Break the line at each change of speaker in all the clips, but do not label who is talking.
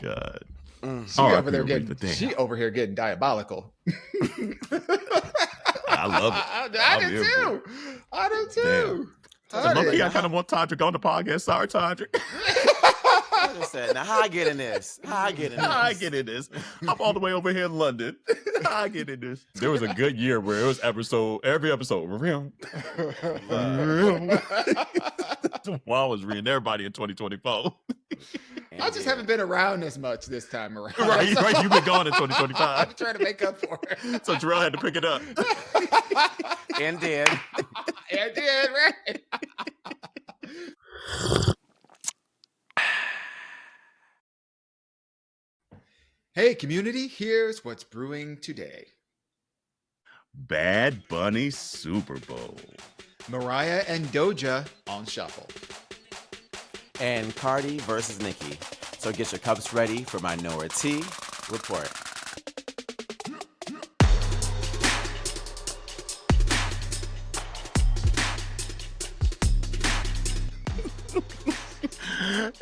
God.
She over here getting diabolical.
I love it.
I do too.
Lucky, I kind of want Todrick on the podcast. Sorry, Todrick.
I just said, now how I get in this? I'm
all the way over here in London. How I get in this? There was a good year where it was every episode. Dawon was reading everybody in 2024.
I just haven't been around as much this time around.
Right. You've been gone in 2025.
I'm trying to make up for it.
So Terrell had to pick it up.
And did.
Right? Hey, community, here's what's brewing today.
Bad Bunny Super Bowl.
Mariah and Doja on shuffle.
And Cardi versus Nicki. So get your cups ready for Minority Report.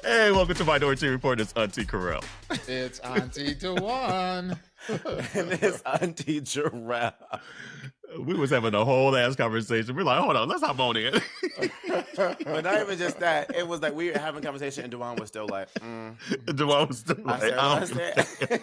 Hey, welcome to Minority Report. It's Auntie Carell.
It's Auntie Dawon.
And it's Auntie Jarrell.
We was having a whole ass conversation. We're like, hold on, let's hop on in.
But not even just that. It was like we were having a conversation and Dawon was still like,
Dawon was still like,
I said.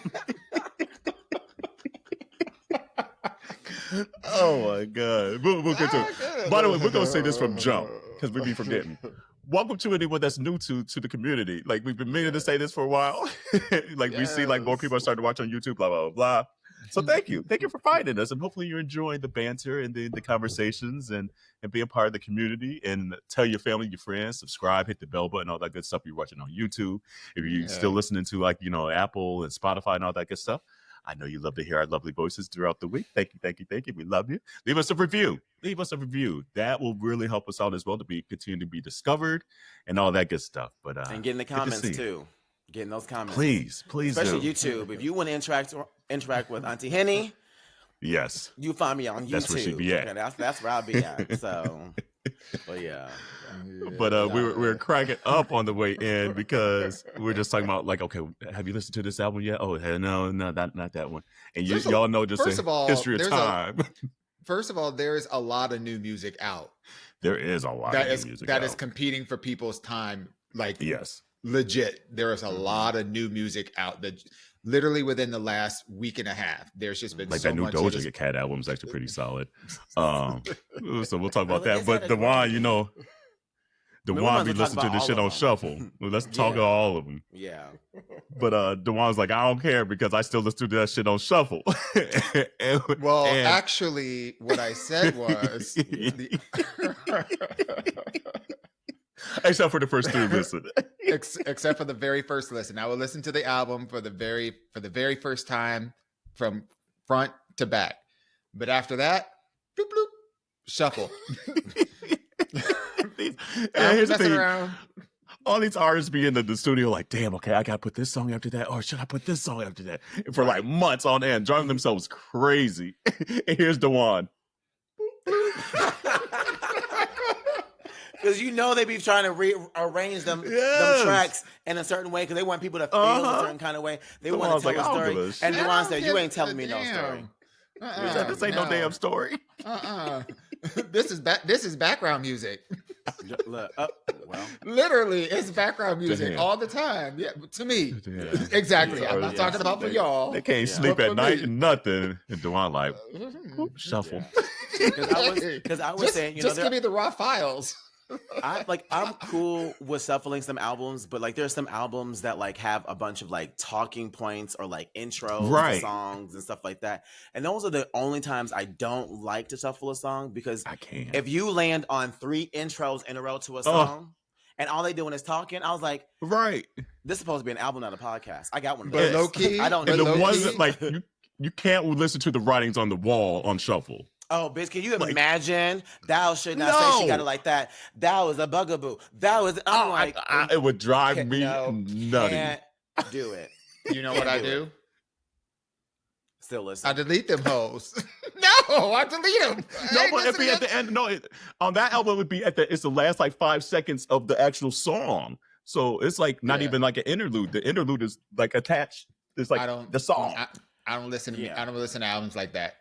Oh my God. We'll get to it. By the way, we're going to say this from jump because we be forgetting. Welcome to anyone that's new to the community. Like, we've been meaning to say this for a while. We see like more people are starting to watch on YouTube, blah, blah, blah. So thank you. Thank you for finding us. And hopefully you're enjoying the banter and the conversations and being part of the community. And tell your family, your friends, subscribe, hit the bell button, all that good stuff you're watching on YouTube. If you're still listening to Apple and Spotify and all that good stuff, I know you love to hear our lovely voices throughout the week. Thank you. We love you. Leave us a review. That will really help us out as well to continue to be discovered and all that good stuff. But
and get in the comments too. Get in those comments.
Please
Especially
do.
YouTube. If you want to interact with Auntie Henny,
yes,
you find me on YouTube.
That's where she be at.
Okay, that's where I'll be at. So, but yeah.
But we were cracking up on the way in because we were just talking about like, okay, have you listened to this album yet? Oh, no, not that one. And y'all know just the history of time.
First of all, there's a lot of new music out.
There is a lot of new music
that is competing for people's time. Like,
yes,
legit. There is a lot of new music out that literally within the last week and a half, there's just been
like
so
that new
much
Doja Cat album is actually pretty solid. So we'll talk about that. But Dawon, Dawon be listening to this shit on shuffle. Let's talk about all of them.
Yeah.
But Dawon's like, I don't care because I still listen to that shit on shuffle.
Actually, what I said was
except for the first 3 listen.
Except for the very first listen. I will listen to the album for the very first time from front to back. But after that, bloop, bloop, shuffle.
Here's the thing. All these artists be in the studio like, damn, okay, I gotta put this song after that, or should I put this song after that? And for like months on end, driving themselves crazy. And here's Dawon.
Because they be trying to rearrange them tracks in a certain way because they want people to feel a certain kind of way. They want to tell a story. And Dawon said, you ain't telling me no story.
This ain't no damn story.
This is background music.
Look,
literally, it's background music all the time. Yeah, to me, exactly. I'm not talking about for y'all.
They can't sleep at night and nothing. And Dawon like shuffle.
Because I was saying,
just give me the raw files.
I'm cool with shuffling some albums, but like there's some albums that like have a bunch of like talking points or like intros to songs and stuff like that. And those are the only times I don't like to shuffle a song because
I can't.
If you land on 3 intros in a row to a song and all they doing is talking, I was like,
right,
this is supposed to be an album, not a podcast. I got one of
those.
But
low key,
I don't
know.
know.
The ones that like you can't listen to the writings on the wall on shuffle.
Oh, bitch, can you imagine? Thou should not say she got it like that. That was a bugaboo. That was,
it would drive me nutty.
Can't do it.
You know what I do?
Still listen.
I delete them hoes. No, I delete them.
No, but it'd be at the end. No, on that album, it would be it's the last like 5 seconds of the actual song. So it's like not even like an interlude. The interlude is like attached. It's like the song.
I don't listen to I don't listen to albums like that.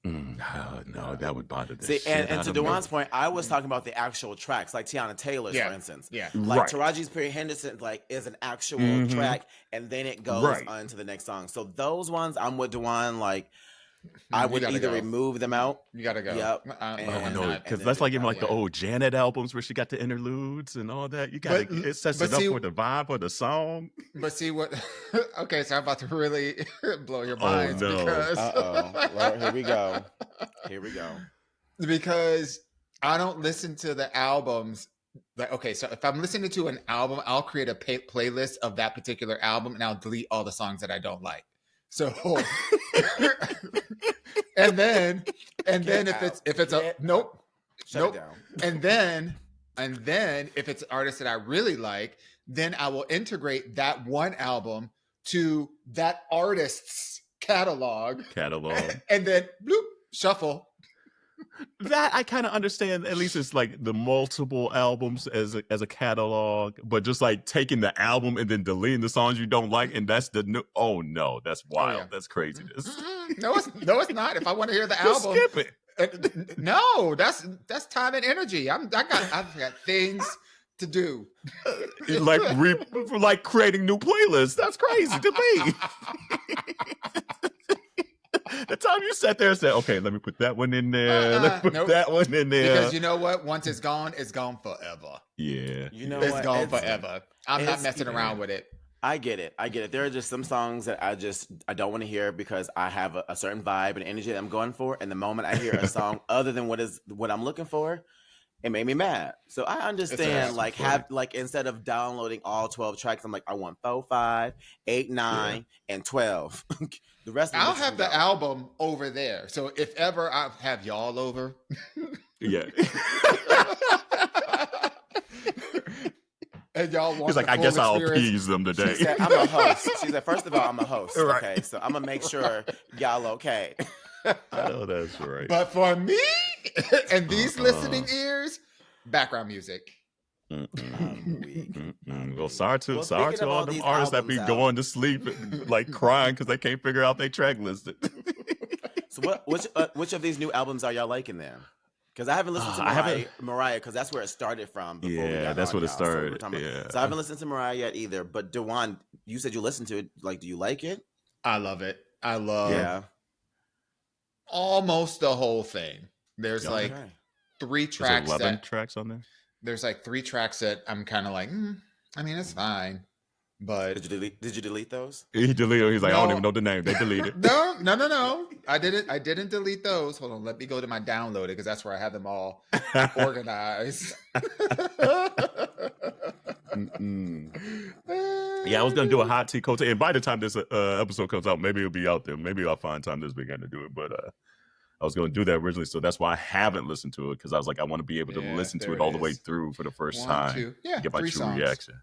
No, that would bother the
See,
shit
and
out
to
of me.
Dawon's point, I was talking about the actual tracks, like Tiana Taylor's, for instance.
Yeah.
Like Taraji's Perry Henderson, like is an actual track, and then it goes on to the next song. So those ones, I'm with Dawon. Like, I would either remove them out.
You gotta go.
Yep.
No, because that's like even like the old Janet albums where she got the interludes and all that. You gotta it sets it up for the vibe of the song.
But see what? Okay, so I'm about to really blow your minds because
well, here we go. Here we go.
Because I don't listen to the albums. Like, okay, so if I'm listening to an album, I'll create a playlist of that particular album, and I'll delete all the songs that I don't like. So, and then if it's a nope, and then if it's an artist that I really like, then I will integrate that one album to that artist's catalog, and then bloop, shuffle.
That I kind of understand. At least it's like the multiple albums as a catalog, but just like taking the album and then deleting the songs you don't like, and that's the new. Oh no, that's wild. Oh, yeah. That's craziness.
No, it's not. If I want to hear the album,
skip it.
No, that's time and energy. I've got things to do.
like creating new playlists. That's crazy to me. The time you sat there and said, okay, let me put that one in there. Let me put that one in there.
Because you know what? Once it's gone forever.
Yeah.
You know
it's gone forever. I'm not messing around with it.
I get it. There are just some songs that I don't want to hear because I have a certain vibe and energy that I'm going for. And the moment I hear a song other than what I'm looking for, it made me mad. So I understand, instead of downloading all 12 tracks, I'm like, I want 4, 5, 8, 9, and 12. The rest of
I'll have the album over there. So if ever I have y'all over.
Yeah.
And y'all want
He's like, I guess I'll appease them today.
She said, I'm a host. She said, first of all, I'm a host. Right. Okay, so I'm going to make sure y'all okay.
I know that's right.
But for me and these listening ears, background music.
Well, sorry to all them artists that be going to sleep like crying because they can't figure out their track list.
So which of these new albums are y'all liking then? Because I haven't listened to Mariah because that's where it started from.
That's what it started.
So I haven't listened to Mariah yet either. But Dawon, you said you listened to it. Like, do you like it?
I love it. I love almost the whole thing. There's 3 tracks.
11 tracks on there?
There's 3 tracks that I'm kind of like, I mean, it's fine. But
did you delete those?
He deleted. He's like, I don't even know the name. They deleted.
No. I didn't delete those. Hold on. Let me go to my downloaded because that's where I have them all organized.
Yeah, I was gonna do a hot tea cold take, and by the time this episode comes out, maybe it'll be out there. Maybe I'll find time this weekend to do it. But I was going to do that originally, so that's why I haven't listened to it because I was like, I want to be able to listen to it all the way through for the first time. Get my true reaction.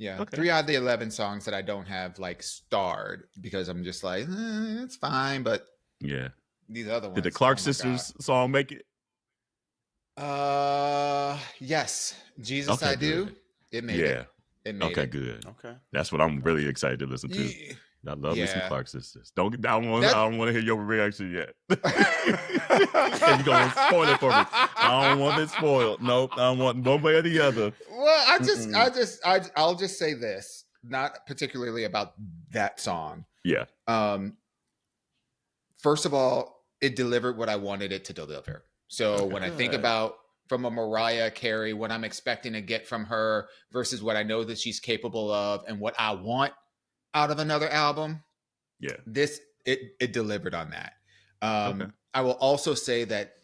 Yeah, okay. 3 out of the 11 songs that I don't have starred because I'm just like, it's fine, but these other ones.
Did the Clark Sisters song make it?
Yes, Jesus, I Do.
Good.
It made it. It made it.
Good.
Okay,
that's what I'm really excited to listen to. I love me some Clark Sisters. I don't want to hear your reaction yet. You're gonna spoil it for me. I don't want it spoiled. Nope. I don't want one way or the other.
Well, I'll just say this, not particularly about that song.
Yeah.
First of all, it delivered what I wanted it to deliver. So when I think about from a Mariah Carey, what I'm expecting to get from her versus what I know that she's capable of and what I want out of another album, it delivered on that. I will also say that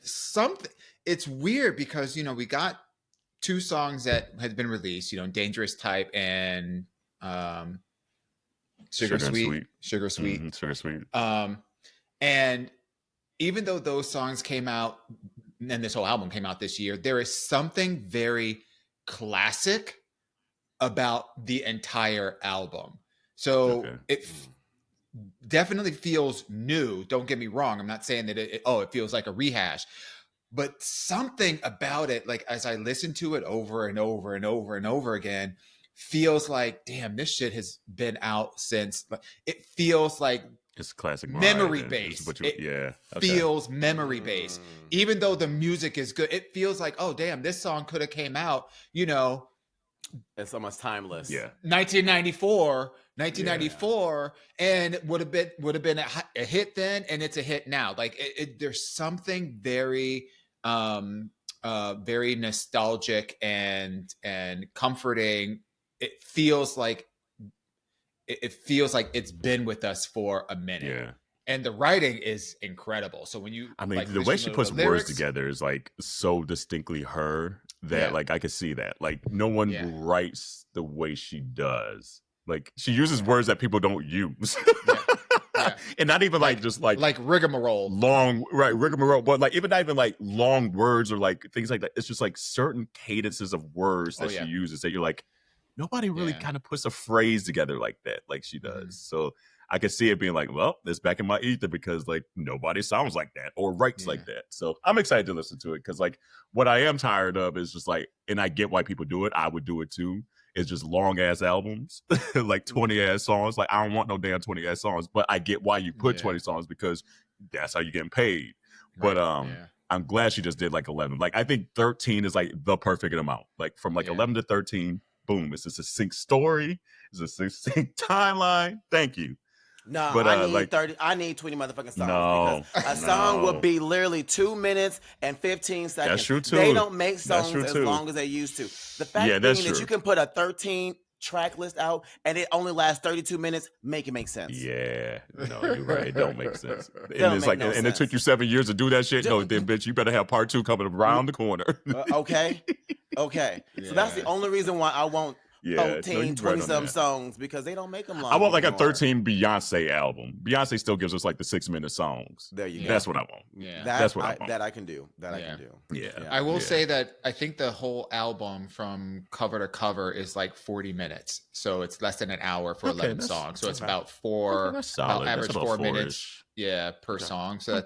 it's weird because we got 2 songs that had been released, Dangerous Type and Sugar Sweet. And even though those songs came out and this whole album came out this year, there is something very classic about the entire album. So it definitely feels new. Don't get me wrong. I'm not saying that it feels like a rehash, but something about it, like as I listen to it over and over and over and over again, feels like, damn, this shit has been out since. It feels like
it's classic
memory based. Feels memory based. Even though the music is good, it feels like, oh damn, this song could have came out, you know.
It's almost timeless.
Yeah.
1994, and would have been a hit then, and it's a hit now. Like there's something very very nostalgic and comforting. It feels like it's been with us for a minute.
Yeah.
And the writing is incredible. So when you,
I mean,
like,
the way she puts
lyrics,
words together is like so distinctly her that like I could see that. Like no one writes the way she does. Like she uses words that people don't use. And not even like just like
rigmarole.
Rigmarole, but like even not even like long words or like things like that. It's just like certain cadences of words that she uses that you're like, nobody really kind of puts a phrase together like that, like she does. So I could see it being like, well, it's back in my ether because like nobody sounds like that or writes like that. So I'm excited to listen to it because like what I am tired of is just like, and I get why people do it. I would do it too. It's just long ass albums, like 20 ass songs. Like I don't want no damn 20 ass songs, but I get why you put 20 songs because that's how you're getting paid. Right. But I'm glad she just did like 11. Like I think 13 is like the perfect amount. Like from like 11 to 13, boom. It's a succinct story. It's a succinct timeline. Thank you.
No, but, I need like 30. I need 20 motherfucking songs because a song would be literally 2 minutes and 15 seconds.
That's true too.
They don't make songs as long as they used to. The fact being that you can put a 13 track list out and it only lasts 32 minutes, make it make sense.
Yeah, no, you're right. It don't make sense. And it's like, and it took you 7 years to do that shit. No, then bitch, you better have part 2 coming around the corner.
Okay. So that's the only reason why I won't. 13, 20-some songs because they don't make them long.
I want like anymore. A 13 Beyonce album. Beyonce still gives us like the 6-minute songs.
There you go.
That's what I want.
Yeah,
that's what I want.
That I can do. I can do.
Yeah.
I will say that I think the whole album from cover to cover is like 40 minutes, so it's less than an hour for 11 songs. So it's about about average 4 minutes. Yeah, per song. So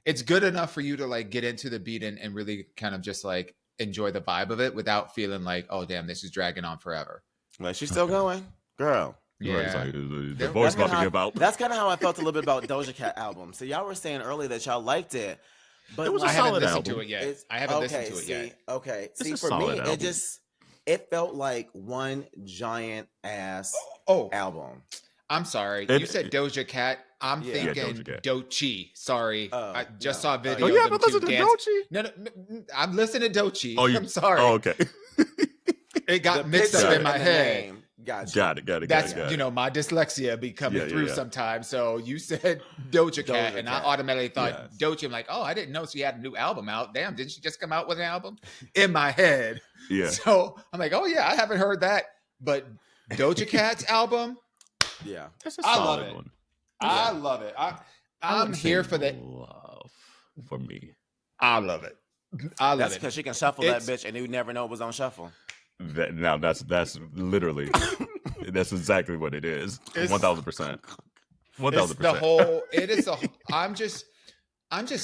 it's good enough for you to like get into the beat and really kind of just like enjoy the vibe of it without feeling like, oh damn, this is dragging on forever.
Like she's still going, girl.
Yeah, the voice about to give out.
That's kind of how I felt a little bit about Doja Cat album. So y'all were saying earlier that y'all liked it, but
it was
I haven't listened
album.
to it yet. I haven't listened to it yet.
Okay, see, for me, album. it felt like one giant ass album.
I'm sorry, you said Doja Cat. I'm thinking Doechii. Sorry, I just saw a video.
Oh, you haven't listened to Doechii?
No, I'm listening to Doechii.
Oh,
I'm sorry.
Oh, okay.
It got mixed up in my head.
Gotcha.
Got it.
That's my dyslexia be coming through sometimes. So you said Doja Cat, and I automatically thought Doechii. I'm like, oh, I didn't know she had a new album out. Damn, didn't she just come out with an album? In my head.
Yeah.
So I'm like, oh yeah, I haven't heard that, but Doja Cat's album.
Yeah,
that's a solid one.
I love it. I'm here for that
love for me.
I love it.
That's because she can shuffle that bitch, and you never know it was on shuffle.
That's literally that's exactly what it is. 1,000%. 1,000%.
The whole. It is a. I'm just.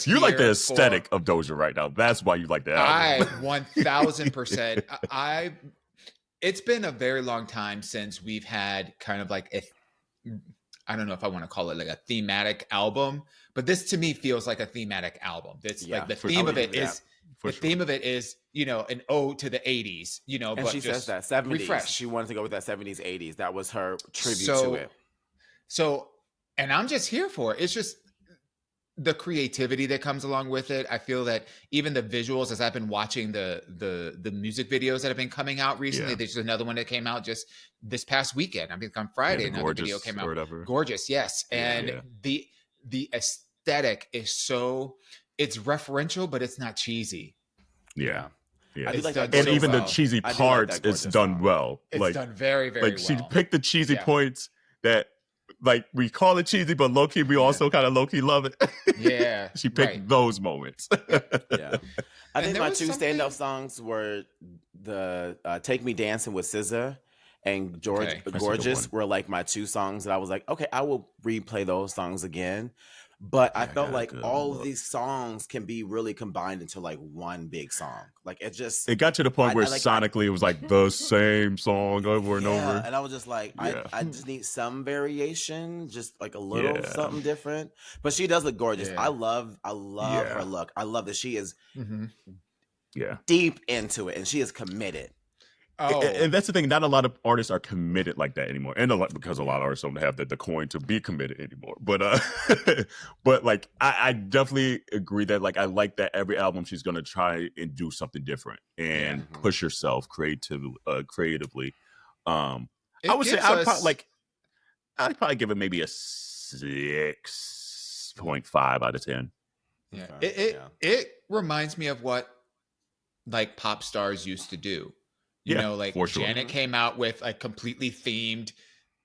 You like the aesthetic of Doja right now. That's why you like the album.
1,000%. It's been a very long time since we've had kind of like I don't know if I want to call it like a thematic album, but this to me feels like a thematic album. It's like the theme of it is theme of it is, an ode to the 80s,
and
but
she says that 70s.
Refresh.
She wanted to go with that 70s, 80s. That was her tribute to it.
So, and I'm just here for it. It's just the creativity that comes along with it. I feel that even the visuals, as I've been watching the music videos that have been coming out recently, there's another one that came out just this past weekend. I think on Friday, another video came out. Gorgeous, yes. And the aesthetic is it's referential, but it's not cheesy.
Yeah. Yeah.
And
even the cheesy parts, it's done well.
It's done very, very well.
She picked the cheesy points that like we call it cheesy, but low key we also kind of low key love it.
Yeah,
she picked those moments.
I think my two standout songs were the "Take Me Dancing" with SZA and "Gorgeous" were like my two songs that I was like, okay, I will replay those songs again. But I
Yeah, I
felt
gotta
like
go
all of
look.
these songs can be really combined into like one big song. Like it just,
It got to the point where
I like, I,
sonically it was like the same song over and
yeah,
over.
and I was just like,
Yeah,
I just need some variation, just like a little
yeah,
something different. But she does look gorgeous.
Yeah.
I love her
yeah,
look. I love that she is
Mm-hmm.
yeah.
deep into it and she is committed.
Oh,
And that's the thing. Not a lot of artists are committed like that anymore, and a lot because a lot of artists don't have the coin to be committed anymore. But but like I definitely agree that like I like that every album she's gonna try and do something different
yeah.
and
Mhm.
push herself creatively. I
It
would say
gives us.
I'd probably give it maybe a 6.5 out of 10.
Yeah.
Okay.
It reminds me of what like pop stars used to do. You
Yeah,
know, like
for sure.
Janet came out with a completely themed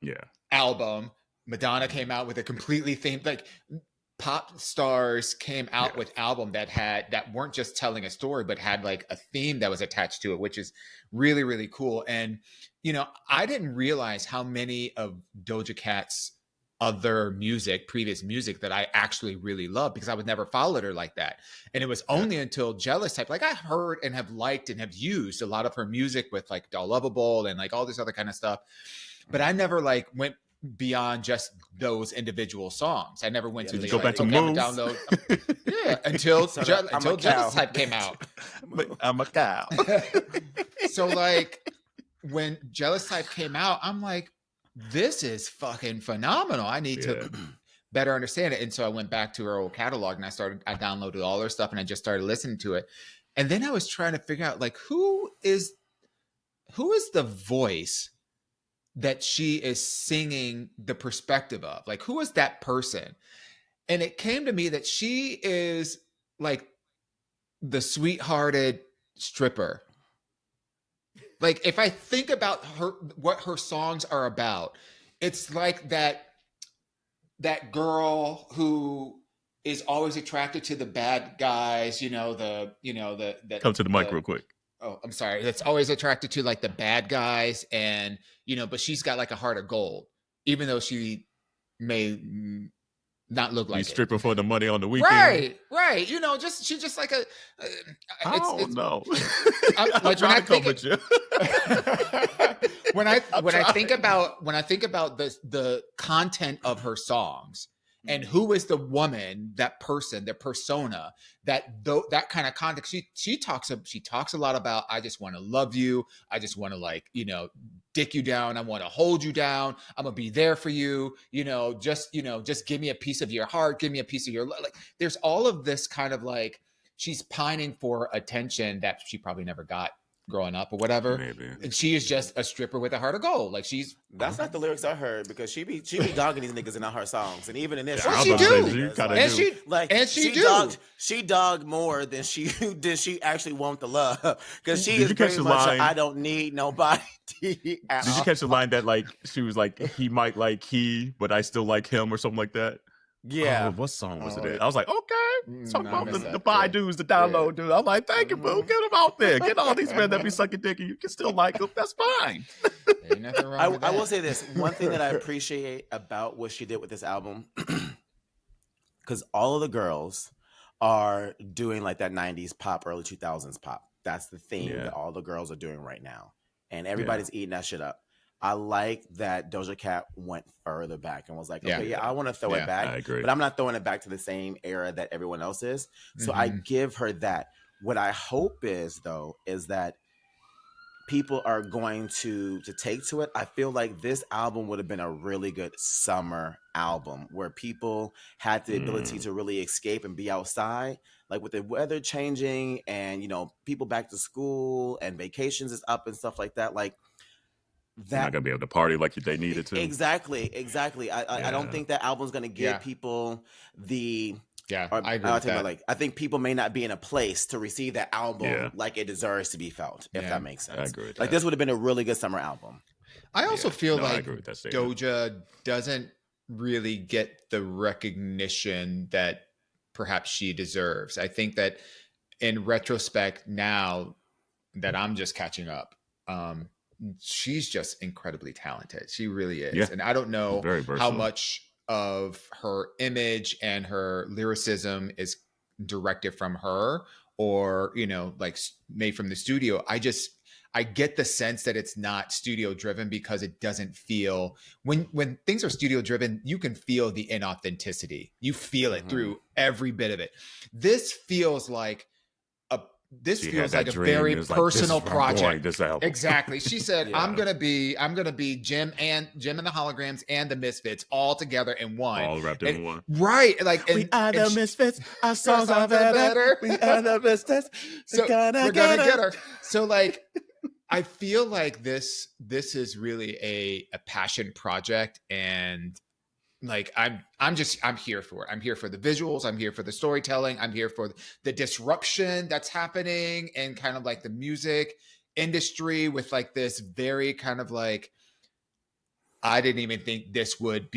Yeah,
album. Madonna
Mhm.
came out with a completely themed like pop stars came out
yeah,
with album that weren't just telling a story but had like a theme that was attached to it, which is really really cool. And you know, I didn't realize how many of Doja Cat's other previous music that I actually really love because I would never followed her like that. And it was
yeah.
only until Jealous Type, like I heard and have liked and have used a lot of her music with like Doll Lovable and like all this other kind of stuff. But I never like went beyond just those individual songs. I never went
Yeah,
to
Just
the
go
just
back
like,
to
okay, I'm gonna
Moose.
download. Yeah, until
so I'm a
Jealous
cow.
Type came out.
I'm a cow.
So like when Jealous Type came out, I'm like, this is fucking phenomenal. I need
Yeah.
to better understand it. And so I went back to her old catalog and I downloaded all her stuff and I just started listening to it. And then I was trying to figure out like who is the voice that she is singing the perspective of? Like who is that person? And it came to me that she is like the sweethearted stripper. Like if I think about her, what her songs are about, it's like that girl who is always attracted to the bad guys,
Come to the mic real quick.
oh, I'm sorry, that's always attracted to like the bad guys, and but she's got like a heart of gold, even though she may not look
Be
like it.
stripping for the money on the weekend.
Right. She's just like a.
I don't know.
I'm,
I'm
like when
trying
I
to come
think
with you.
when I think
trying.
about the content of her songs and who is the woman, that person, the persona, that kind of context. She talks a lot about, I just want to love you, I just want to like dick you down, I want to hold you down, I'm gonna be there for you, just give me a piece of your heart, give me a piece of your like. There's all of this kind of like, she's pining for attention that she probably never got growing up or whatever.
Maybe.
And she is just a stripper with a heart of gold. Like
That's not the lyrics I heard because she be dogging these niggas in all her songs, and even in this,
Yeah,
she
I was
Well,
about
she
to
do.
say, you kinda
and
do.
she dogged more than she actually want the love because she
Did
is
you catch
very
the
much
line?
I don't need nobody. At
Did you
all.
catch the line that like she was like, he might like but I still like him or something like that?
Yeah.
Oh, what song was it?
Oh,
I was like, okay, talk
I
about
missed
the
that.
buy
Yeah.
dudes, the download dudes. I'm like, thank you, boo. Get them out there. Get all these men that be sucking dick and you can still like them. That's fine.
Ain't nothing wrong with that.
I will say this one thing that I appreciate about what she did with this album, because all of the girls are doing like that 90s pop, early 2000s pop. That's the theme
Yeah.
that all the girls are doing right now. And everybody's eating that shit up. I like that Doja Cat went further back and was like, okay, I want to throw it back,
I agree.
but I'm not throwing it back to the same era that everyone else is. So I give her that. What I hope is, though, is that people are going to take to it. I feel like this album would have been a really good summer album where people had the ability to really escape and be outside. Like with the weather changing and, people back to school and vacations is up and stuff like that. Like,
They're not gonna be able to party like they needed to.
Exactly. I don't think that album's gonna give people the.
I agree with that.
I think people may not be in a place to receive that album like it deserves to be felt. If that makes sense.
I agree with
like
that.
This would have been a really good summer album.
I also feel
I
like
agree with that statement.
Doja doesn't really get the recognition that perhaps she deserves. I think that in retrospect, now that I'm just catching up, she's just incredibly talented. She really is.
Yeah.
And I don't know
Very
how
versatile.
much of her image and her lyricism is directed from her, or, you know, like made from the studio. I get the sense that it's not studio driven because it doesn't feel, when things are studio driven, you can feel the inauthenticity. You feel it through every bit of it. This feels like a very personal project. Exactly. She said, I'm gonna be Jim and the Holograms and the Misfits all together in one.
All wrapped in one.
Right. Like,
we are the Misfits. Our songs are better. We are the Misfits.
So we're gonna get her. So like, I feel like this is really a passion project, and like I'm here for it. I'm here for the visuals. I'm here for the storytelling. I'm here for the disruption that's happening and kind of like the music industry with like this very kind of like, I didn't even think this would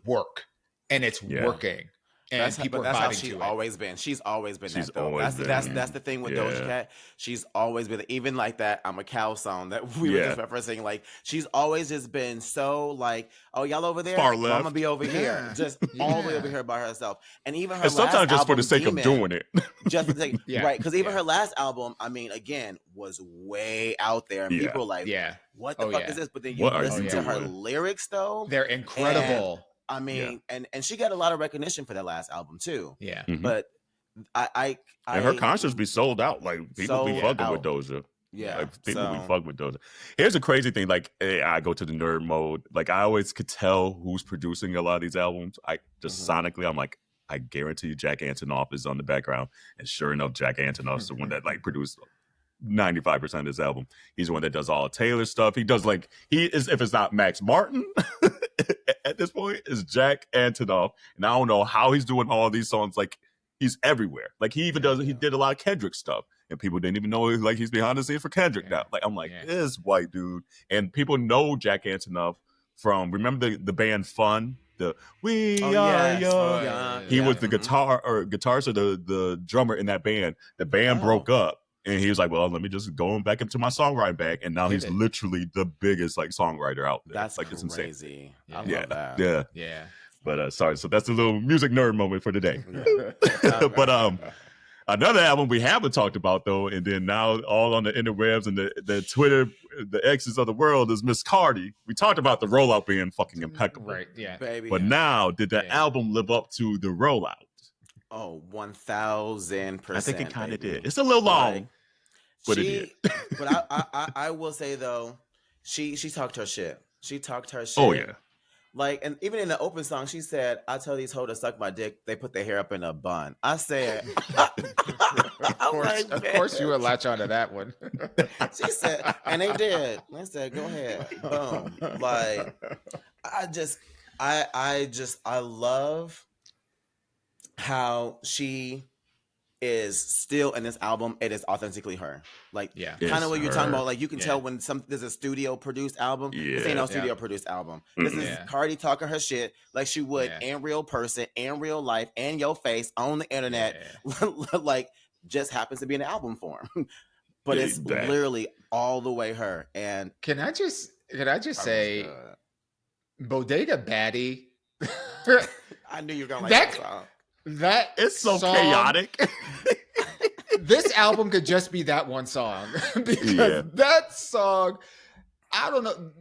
work, and it's working. And people are vibing to it.
Always been. She's always been that though. That's the thing with Doja Cat. She's always been, even like that I'm a Cow song that we were just referencing. Like, she's always just been so like, oh, y'all over there?
Far left.
I'm gonna be over here. Just all the way over here by herself. And even her
and sometimes
last
just
album,
for the sake of doing it.
Just for the sake, right? Because even her last album, I mean, again, was way out there. And people were like, what the fuck is this? But then you listen to her lyrics though.
They're incredible.
I mean, and she got a lot of recognition for that last album too.
Yeah.
But I
and her concerts be sold out. Like, people be fucking with Doja.
Yeah.
Like, people be fucking with Doja. Here's a crazy thing. Like, I go to the nerd mode. Like, I always could tell who's producing a lot of these albums. I just sonically, I'm like, I guarantee you Jack Antonoff is on the background. And sure enough, Jack Antonoff's the one that like produced 95% of this album. He's the one that does all Taylor stuff. He does like, if it's not Max Martin at this point, it's Jack Antonoff. And I don't know how he's doing all these songs. Like, he's everywhere. Like, he did a lot of Kendrick stuff, and people didn't even know like he's behind the scenes for Kendrick now. Like, I'm like, this white dude. And people know Jack Antonoff from, remember the band Fun? We are young. He was the guitarist or the drummer in that band. The band broke up. And he was like, well, let me just go back into my songwriting bag. And now he's literally the biggest like songwriter out there.
That's
like,
crazy.
It's insane.
I love that.
Yeah.
But sorry, so that's a little music nerd moment for today. But another album we haven't talked about though, and then now all on the interwebs and the Twitter, the X's of the world, is Miss Cardi. We talked about the rollout being fucking impeccable.
Right, yeah.
Baby.
But now, did the album live up to the rollout?
Oh, 1,000%.
I think it kind of did. It's a little long. But it did.
But I will say though, she talked her shit. She talked her shit.
Oh yeah.
Like, and even in the open song, she said, "I tell these hoes to suck my dick. They put their hair up in a bun." I said,
"Of course, you would latch onto that one."
She said, and they did. I said, "Go ahead, boom." Like, I love how she is still in this album. It is authentically her. Like, kind of what you're talking about. Like, you can tell when there's a studio produced album. This ain't no studio produced album. This is Cardi talking her shit like she would in real person, in real life, in your face, on the internet. Like, just happens to be in album form. But it's literally all the way her. And
can I just say, Bodega Baddie.
I knew you were gonna like that song.
That
it's so
song,
chaotic.
This album could just be that one song because that song, I don't know.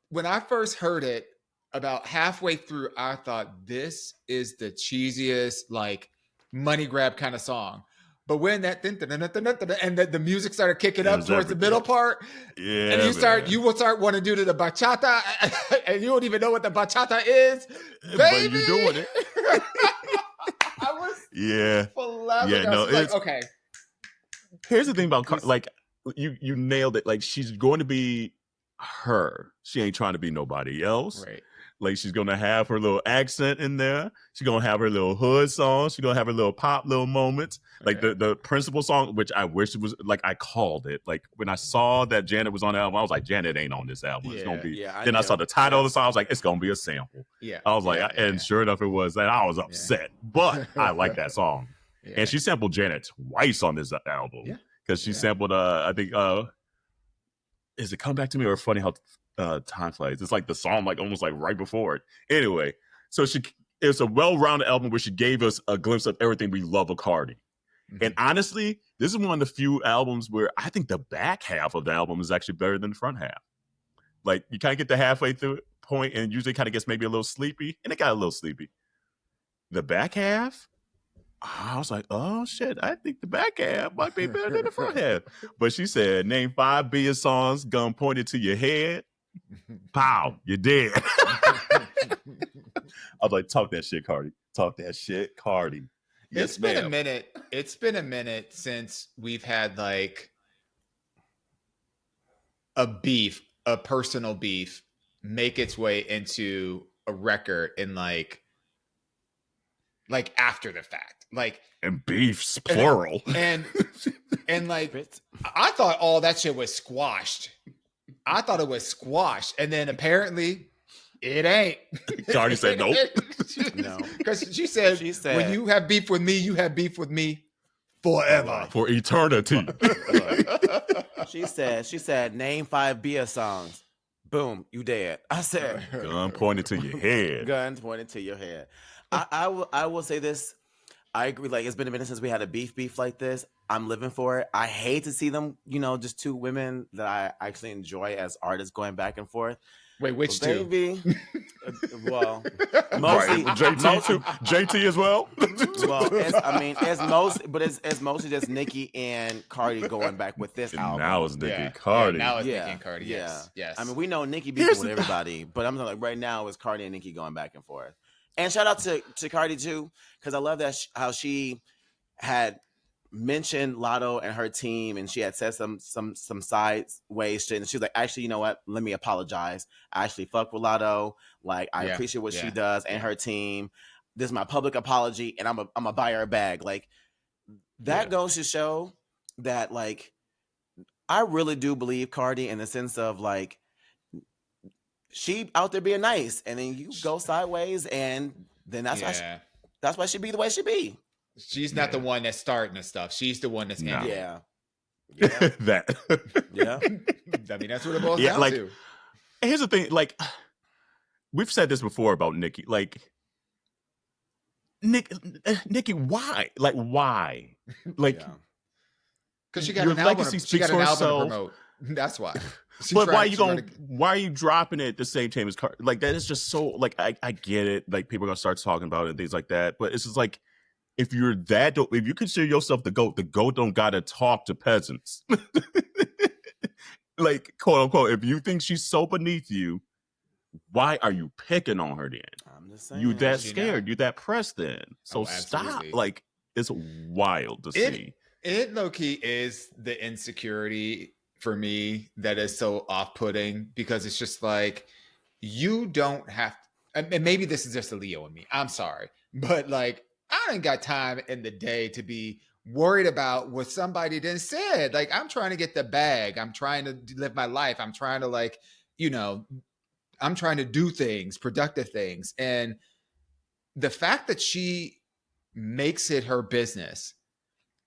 When I first heard it, about halfway through, I thought this is the cheesiest, like, money grab kind of song. But when that and the music started kicking up towards the middle part, and you will start wanting to do the bachata, and you don't even know what the bachata is, baby.
But you're doing it.
I was
it's
okay.
Here's the thing about like you nailed it. Like, she's going to be her. She ain't trying to be nobody else.
Right.
Like, she's gonna have her little accent in there. She's gonna have her little hood song. She's gonna have her little pop little moments. Like the principal song, which I wish it was, like, I called it. Like, when I saw that Janet was on the album, I was like, Janet ain't on this album. It's gonna be. Then I saw the title of the song. I was like, it's gonna be a sample. I was like, and sure enough, it was. And I was upset, but I like that song. And she sampled Janet twice on this album because she sampled. I think is it "Come Back to Me" or "Funny How Time Flies. It's like the song, like almost like right before it. Anyway, so it's a well-rounded album where she gave us a glimpse of everything we love of Cardi. Mm-hmm. And honestly, this is one of the few albums where I think the back half of the album is actually better than the front half. Like you kind of get to halfway through point and usually kind of gets maybe a little sleepy, and it got a little sleepy. The back half, I was like, oh shit, I think the back half might be better than the front half. But she said, name 5 Bia songs, gun pointed to your head. Pow, you're dead. I was like, talk that shit, Cardi. Talk that shit, Cardi.
Yes, been a minute. It's been a minute since we've had like a personal beef, make its way into a record in like after the fact. Like,
and beefs plural.
And like I thought all that shit was squashed. I thought it was squashed. And then apparently it ain't.
Cardi said nope.
No.
Because she said, when you have beef with me, you have beef with me forever.
For eternity.
She said, name 5 Bia songs. Boom, you dead. I said,
gun pointed to your head.
Gun pointed to your head. I will say this. I agree. Like, it's been a minute since we had a beef like this. I'm living for it. I hate to see them, just 2 women that I actually enjoy as artists going back and forth.
Wait, which 2?
Baby, well, mostly
JT too. JT as well.
Well, it's mostly just Nicki and Cardi going back with this album.
Now it's Nicki Cardi.
Now it's Nicki and Cardi. Yes.
I mean, we know Nicki beefing with everybody, but I'm like right now it's Cardi and Nicki going back and forth. And shout out to Cardi too, because I love that how she had mentioned Lotto and her team, and she had said some sideways shit, and she was like, actually, you know what? Let me apologize. I actually fuck with Lotto. Like, I appreciate what she does and her team. This is my public apology, and I'm a buy her a bag. Like, that goes to show that, like, I really do believe Cardi in the sense of, like, she out there being nice, and then you go sideways, and then that's why she be the way she be.
She's not the one that's starting the stuff. She's the one that's ending.
Yeah.
That.
Yeah.
I mean, that's what it boils down to.
Here's the thing. Like, we've said this before about Nicki. Like, Nicki, why? Like, why? Like,
because she got an album. She got an album to promote. That's why.
But why are you dropping it at the same time as Cardi? Like, that is just so, like, I get it. Like, people are going to start talking about it and things like that. But it's just like, if you consider yourself the GOAT don't gotta talk to peasants. Like, quote unquote, if you think she's so beneath you, why are you picking on her then?
I'm just saying.
You that scared, you that pressed then. So stop. Like, it's wild to see.
It low-key is the insecurity for me that is so off-putting, because it's just like, you don't have to, and maybe this is just a Leo in me. I'm sorry. But like, I ain't got time in the day to be worried about what somebody done said. Like, I'm trying to get the bag. I'm trying to live my life. I'm trying to, like, I'm trying to do things, productive things. And the fact that she makes it her business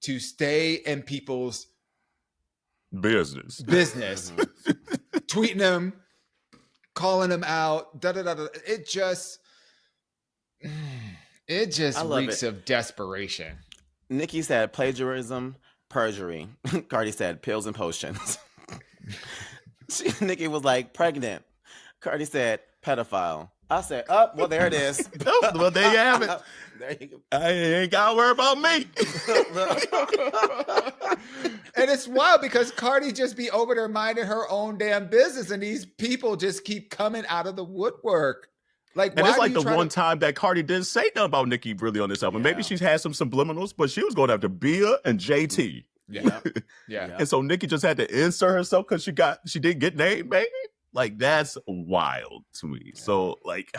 to stay in people's
business,
tweeting them, calling them out, it just reeks of desperation.
Nicki said plagiarism, perjury. Cardi said pills and potions. Nicki was like pregnant. Cardi said pedophile. I said, oh, well, there it is.
Well, there you have it.
There you go.
I ain't got to worry about me.
And it's wild because Cardi just be over there minding her own damn business, and these people just keep coming out of the woodwork. Like,
and it's like the one time that Cardi didn't say nothing about Nicki really on this album. Maybe she's had some subliminals, but she was going after Bia and JT.
Yeah.
And so Nicki just had to insert herself because she didn't get named, baby. Like, that's wild to me. Yeah. So, like,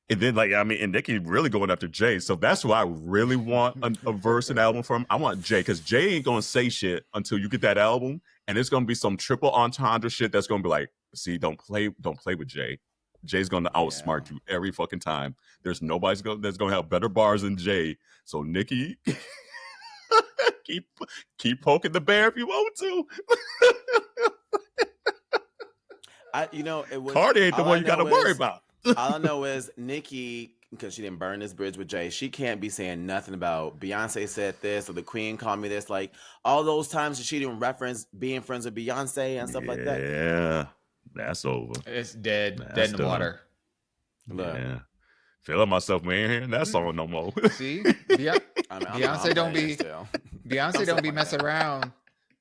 and then, like, I mean, and Nicki really going after Jay. So that's why I really want a verse and album from. I want Jay, because Jay ain't going to say shit until you get that album. And it's going to be some triple entendre shit that's going to be like, see, don't play with Jay. Jay's going to outsmart you every fucking time. There's nobody that's going to have better bars than Jay. So, Nicki, keep poking the bear if you want to. Cardi ain't the one you got to worry about.
All I know is Nicki, because she didn't burn this bridge with Jay, she can't be saying nothing about Beyonce said this or the Queen called me this. Like all those times that she didn't reference being friends with Beyonce and stuff like that.
Yeah, that's over.
It's dead in the water.
Yeah. Feeling myself, we ain't hearing that song no more.
See? Beyonce don't be messing around.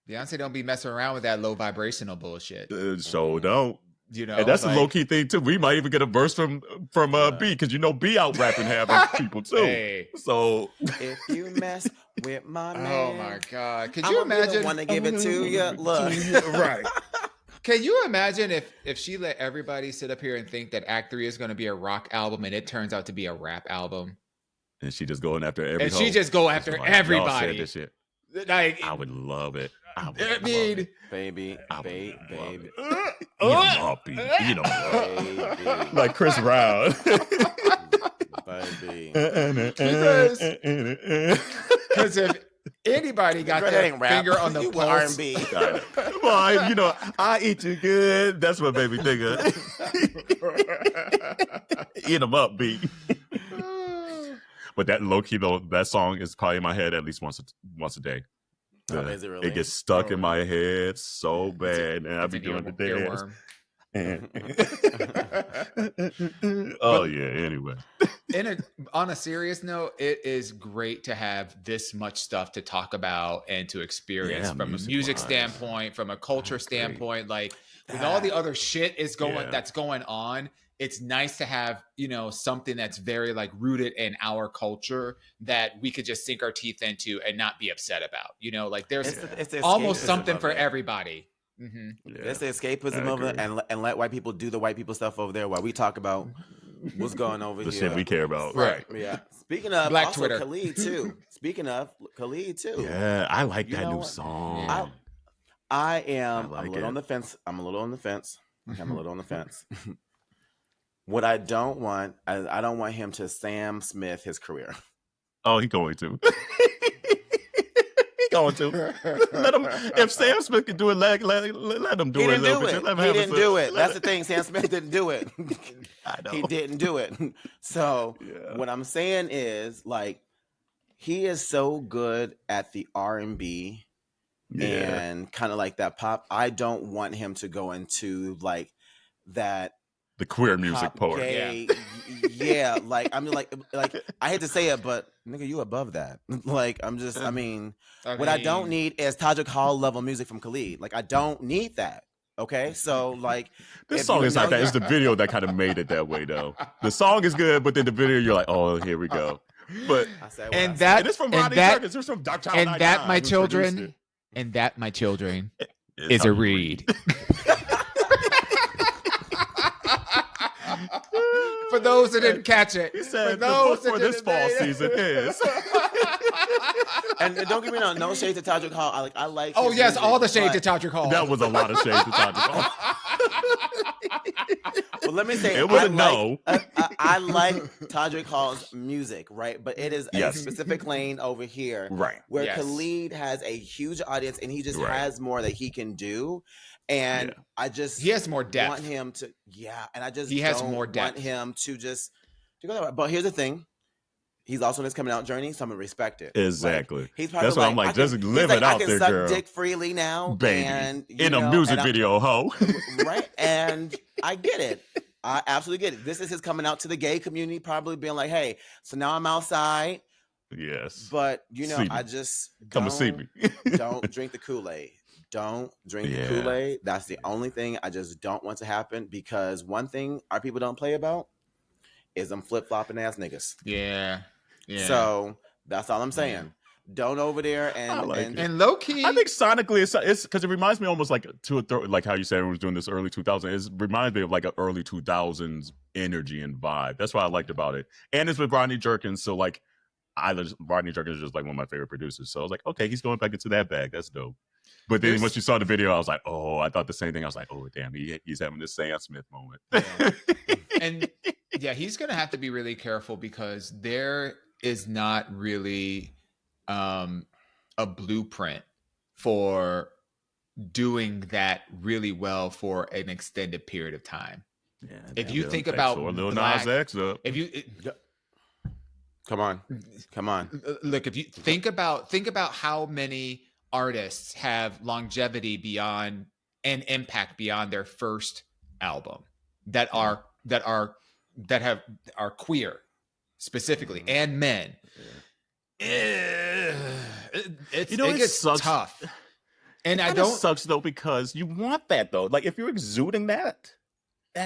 Beyonce don't be messing around with that low vibrational bullshit.
So don't.
You know,
and that's a low key thing too. We might even get a verse from B, because B out rapping having people too.
Hey.
So
if you mess with my man,
oh my God, could you imagine?
Want to give it to you? Look,
right. Can you imagine if she let everybody sit up here and think that Act 3 is going to be a rock album and it turns out to be a rap album?
And she just going after everybody.
And she just go after everybody.
This shit.
Like,
I would love it.
Baby.
Like Chris Brown.
Baby.
Because if anybody got their finger on the pulse,
R&B.
Well, I eat you good. That's what baby think of. Eat them up, B. But that low key though, that song is probably in my head at least once a day.
Is it really?
It gets stuck in my head so bad, and I be doing the dance. Oh yeah. Anyway,
on a serious note, it is great to have this much stuff to talk about and to experience from a music standpoint, from a culture standpoint. Like with all the other shit that's going on, it's nice to have something that's very like rooted in our culture that we could just sink our teeth into and not be upset about. Like there's it's almost something for everybody. Mm-hmm.
Yeah. It's the escapism of it, and let white people do the white people stuff over there while we talk about what's going over
the
here.
Shit we care about,
right?
Yeah. Speaking of
Black
also
Twitter,
Khalid too.
Yeah, I like that new song.
I'm a little on the fence. What I don't want, I don't want him to Sam Smith his career.
Oh, he's going to. Going to let him. If Sam Smith can do it, let him do it.
He didn't do it. That's the thing. Sam Smith didn't do it.
I know.
He didn't do it. So what I'm saying is, like, he is so good at the R&B and kind of like that pop. I don't want him to go into like that.
The queer music part.
Yeah. Like, I mean, like I hate to say it, but nigga, you above that. Like, what I don't need is Tajik Hall level music from Khalid. Like, I don't need that. Okay, so like
this song is like that. It's the video that kind of made it that way, though. The song is good, but then the video, you're like, oh, here we go. But
it's from Ronnie
Jerkins. It's from Dr.
And that, my children, is a read. For those that didn't catch it,
he said the book for this fall season is.
And don't give me no shade to Tajik Hall. I like.
Oh yes, all the shade to Tajik Hall.
That was a lot of shade to Tajik Hall.
Well, let me say
it was a no.
I like Tajik Hall's music, right? But it is a specific lane over here,
right?
Where Khalid has a huge audience, and he just has more that he can do. And he
has more depth.
Want him to, and I just
has more depth.
Want him to go that way. But here's the thing. He's also in his coming out journey, so I'm gonna respect it.
Exactly.
Like, he's probably
that's what I'm like. Just live it out there, girl.
I can suck dick freely now,
baby.
And,
in a music video, ho.
Right? And I get it. I absolutely get it. This is his coming out to the gay community, probably being like, "Hey, so now I'm outside."
Yes.
But I just
come and see me.
Don't drink the Kool-Aid. Don't drink the Kool-Aid. That's the only thing I just don't want to happen, because one thing our people don't play about is them flip-flopping ass niggas.
Yeah.
So that's all I'm saying. Don't over there and
low key.
I think sonically it's because it reminds me almost like like how you said everyone was doing this early 2000s. It reminds me of like an early 2000s energy and vibe. That's what I liked about it. And it's with Rodney Jerkins, so like Rodney Jerkins is just like one of my favorite producers. So I was like, okay, he's going back into that bag. That's dope. But then once you saw the video, I was like, oh, I thought the same thing. I was like, oh, damn, he's having this Sam Smith moment.
And he's going to have to be really careful, because there is not really a blueprint for doing that really well for an extended period of time.
Yeah,
if you think about
Lil Nas X up.
if you
come on,
look, if you think about how many artists have longevity beyond and impact beyond their first album that are queer specifically and men. It gets
sucks.
tough. And
I don't sucks though, because you want that though. Like if you're exuding that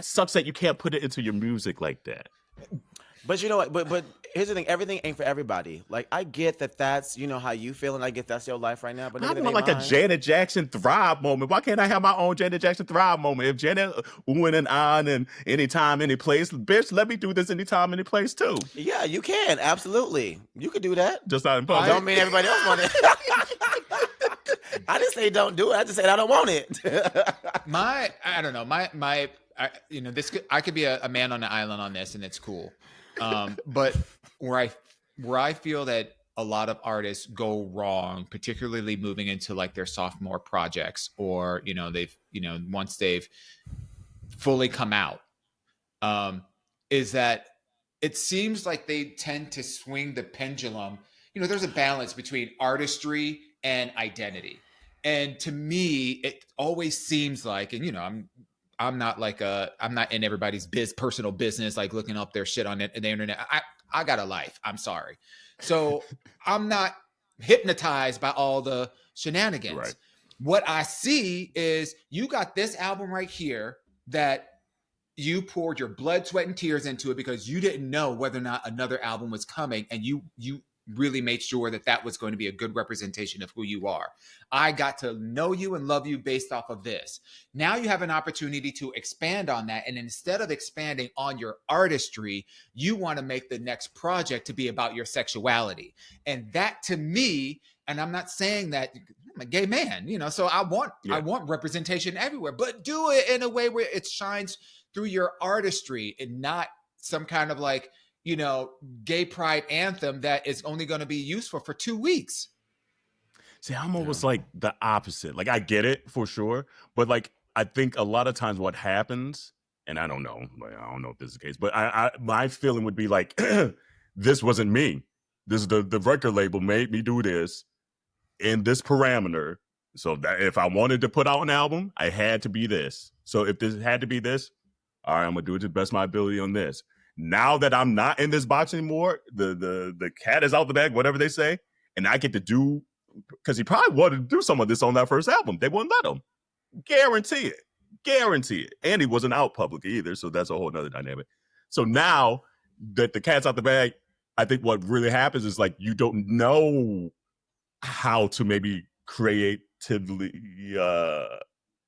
sucks that you can't put it into your music like that.
But you know what? But here's the thing: everything ain't for everybody. Like I get that that's how you feel, and I get that's your life right now. But
I want like a Janet Jackson Thrive moment. Why can't I have my own Janet Jackson Thrive moment? If Janet went and on and anytime, any place, bitch, let me do this anytime, any place too.
Yeah, you can absolutely. You could do that.
Just not in public.
I don't mean everybody else want it. I didn't say don't do it. I just said I don't want it.
I don't know. I could be a man on an island on this, and it's cool. But where I feel that a lot of artists go wrong, particularly moving into like their sophomore projects, or once they've fully come out, is that it seems like they tend to swing the pendulum. There's a balance between artistry and identity, and to me, it always seems like, and I'm not in everybody's personal business, like looking up their shit on the internet. I got a life. I'm sorry. So I'm not hypnotized by all the shenanigans.
Right.
What I see is you got this album right here that you poured your blood, sweat, and tears into it because you didn't know whether or not another album was coming. And you really made sure that was going to be a good representation of who you are. I got to know you and love you based off of this. Now you have an opportunity to expand on that. And instead of expanding on your artistry, you want to make the next project to be about your sexuality. And that to me, and I'm not saying that I'm a gay man, so I want representation everywhere, but do it in a way where it shines through your artistry and not some kind of like, gay pride anthem that is only going to be useful for 2 weeks.
See, I'm almost like the opposite. Like I get it for sure, but like I think a lot of times what happens, and I don't know, I don't know if this is the case, but my feeling would be like, this wasn't me. This is the record label made me do this in this parameter. So that if I wanted to put out an album, I had to be this. So if this had to be this, all right, I'm gonna do it to the best of my ability on this. Now that I'm not in this box anymore, the cat is out the bag, whatever they say, and I get to do, because he probably wanted to do some of this on that first album. They wouldn't let him. Guarantee it. And he wasn't out publicly either, so that's a whole nother dynamic. So now that the cat's out the bag, I think what really happens is like you don't know how to maybe creatively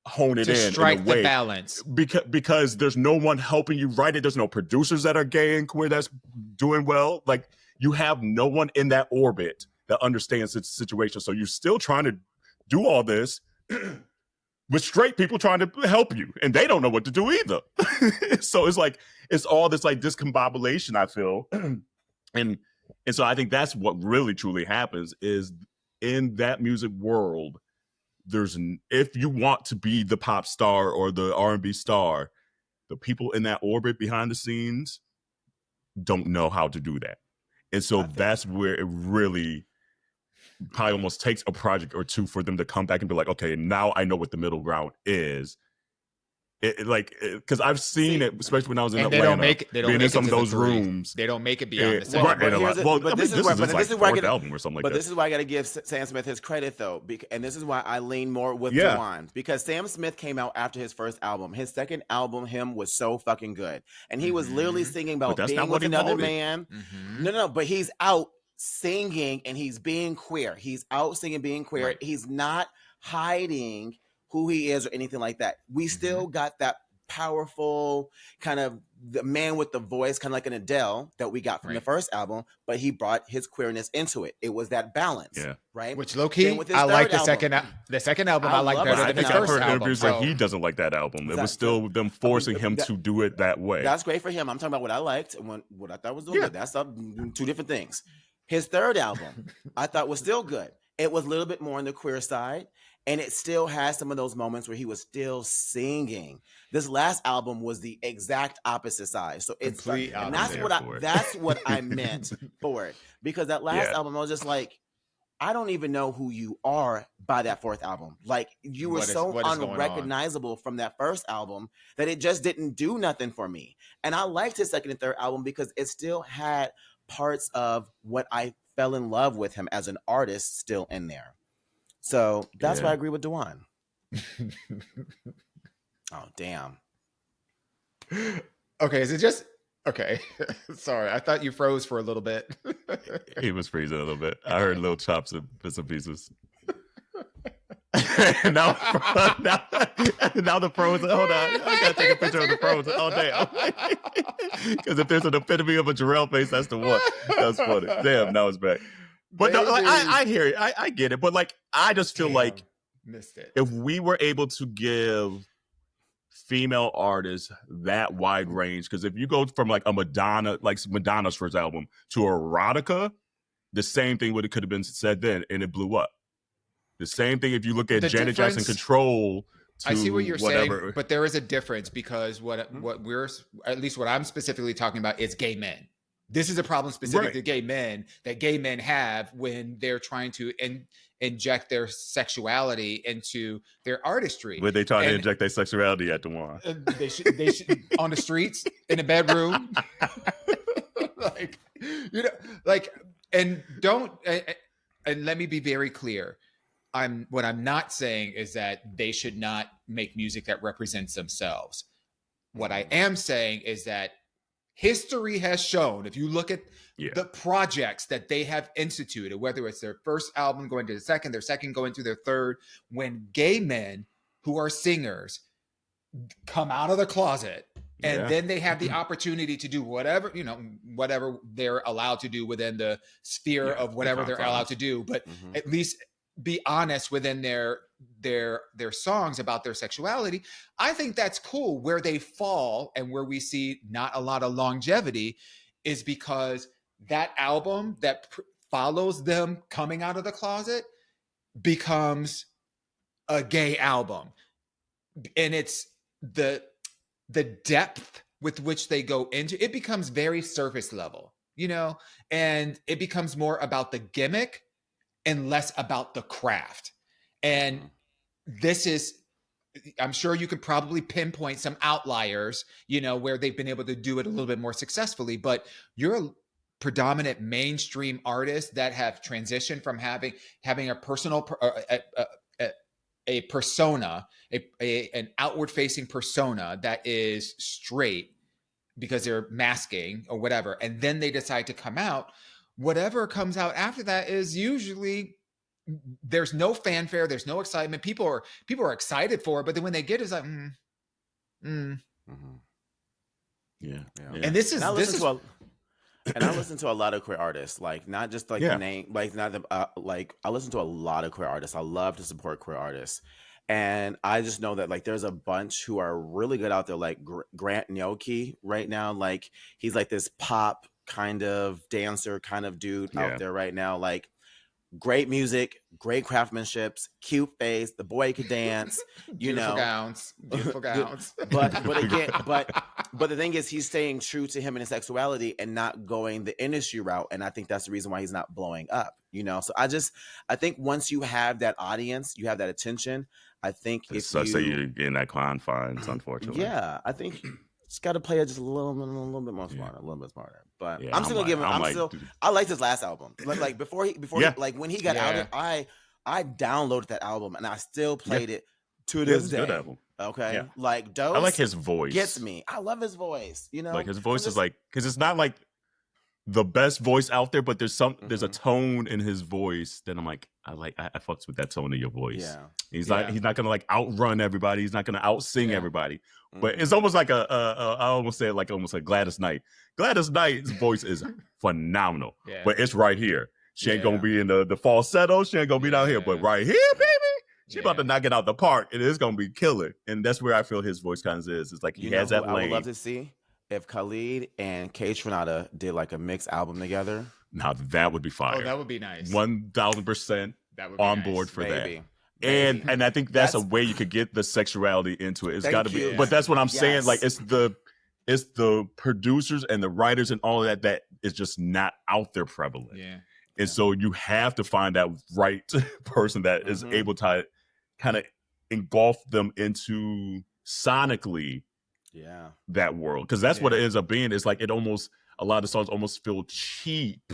hone it
to
in
strike
a way.
The balance,
because there's no one helping you write it. There's no producers that are gay and queer that's doing well. Like you have no one in that orbit that understands the situation. So you're still trying to do all this with straight people trying to help you, and they don't know what to do either. So it's like it's all this like discombobulation, I feel. and so I think that's what really truly happens is in that music world. If you want to be the pop star or the R&B star, the people in that orbit behind the scenes don't know how to do that. And so that's where it really probably almost takes a project or two for them to come back and be like, okay, now I know what the middle ground is. Because I've seen it, especially when I was in Atlanta, being in some of those rooms.
They don't make it beyond the
second.
But this is why I
got to give Sam Smith his credit, though, and this is why I lean more with Dawon, because Sam Smith came out after his first album. His second album, Him, was so fucking good, and he was literally singing about being with another man. No, but he's out singing and he's being queer. He's out singing, being queer. Right. He's not hiding who he is or anything like that. We still got that powerful kind of the man with the voice, kind of like an Adele that we got from the first album, but he brought his queerness into it. It was that balance, right?
Which low key, I like the second album. I like better than the first album.
Like he doesn't like that album. Exactly. It was still them forcing him to do it that way.
That's great for him. I'm talking about what I liked and what I thought was doing good. That's two different things. His third album, I thought was still good. It was a little bit more on the queer side. and it still has some of those moments where he was still singing. This last album was the exact opposite side. So it's
Complete
and
opposite.
that's what I meant for it. Because that last album, I was just like, I don't even know who you are by that fourth album. Like, you were so unrecognizable from that first album that it just didn't do nothing for me. And I liked his second and third album because it still had parts of what I fell in love with him as an artist still in there. So that's why I agree with Dawon. Oh, damn.
Okay, is it just... Okay, sorry. I thought you froze for a little bit.
He was freezing a little bit. I heard little chops and bits and pieces. now the frozen. Hold on, I gotta take a picture of the frozen. Oh damn! Because if there's an epitome of a Jarrell face, that's the one. That's funny. Damn, now it's back. But no, like, I hear it. I get it. But like, I just feel like
missed it.
If we were able to give female artists that wide range, because if you go from like a Madonna, like Madonna's first album, to Erotica, the same thing could have been said then, and it blew up. The same thing if you look at Janet Jackson Control.
I see what you're saying, but there is a difference because what we're, at least what I'm specifically talking about, is gay men. This is a problem specific to gay men that gay men have when they're trying to inject their sexuality into their artistry.
But they try to inject their sexuality at Dawon.
They should on the streets, in a bedroom, and let me be very clear. What I'm not saying is that they should not make music that represents themselves. What I am saying is that history has shown, if you look at the projects that they have instituted, whether it's their first album going to their second going to their third, when gay men who are singers come out of the closet and then they have the opportunity to do whatever they're allowed to do within the sphere of whatever they're allowed to do, but at least be honest within their songs about their sexuality. I think that's cool. Where they fall and where we see not a lot of longevity is because that album that follows them coming out of the closet becomes a gay album, and it's the depth with which they go into it becomes very surface level, and it becomes more about the gimmick and less about the craft. And this is, I'm sure you could probably pinpoint some outliers, where they've been able to do it a little bit more successfully, but you're a predominant mainstream artist that have transitioned from having a personal, a persona, an outward facing persona that is straight because they're masking or whatever. And then they decide to come out. Whatever comes out after that is usually, there's no fanfare, there's no excitement. People are excited for it, but then when they get it, it's like,
yeah.
And I listen to a lot of queer artists, like not just like the name, like not the like. I listen to a lot of queer artists. I love to support queer artists, and I just know that like there's a bunch who are really good out there, like Grant Gnocchi right now. Like he's like this pop kind of dancer kind of dude out there right now, like great music, great craftsmanship, cute face, the boy could dance,
beautiful gowns.
but the thing is, he's staying true to him and his sexuality and not going the industry route, and I think that's the reason why he's not blowing up, so I think once you have that audience, you have that attention, I think
it sucks that you're in that confines, unfortunately.
I think just got to play it just a little bit more smarter, a little bit smarter. But I'm still gonna give him. I like this last album. Like before he when he got out, I downloaded that album and I still played it to this day. Good album. Okay, like Dose.
I like his voice.
Gets me. I love his voice.
Like his voice is like, because it's not like the best voice out there, but there's a tone in his voice that I'm like, I fucks with that tone of your voice. Yeah. He's not gonna like outrun everybody. He's not gonna outsing everybody. But it's almost like I almost said like almost like Gladys Knight. Gladys Knight's voice is phenomenal. Yeah. But it's right here. She ain't gonna be in the falsetto. She ain't gonna be down here. But right here, baby, she about to knock it out the park. And it's gonna be killer. And that's where I feel his voice kind of is. It's like he has that lane.
I would love to see if Khalid and Cage Renata did like a mixed album together.
Now that would be fire.
Oh, that would be nice.
1,000% on board for
maybe.
that. And I think that's a way you could get the sexuality into it. It's got to be,
you.
but that's what I'm saying. Like it's the producers and the writers and all of that is just not out there prevalent.
Yeah.
And so you have to find that right person that is able to kind of engulf them into sonically that world. Because that's what it ends up being. It's like a lot of songs almost feel cheap.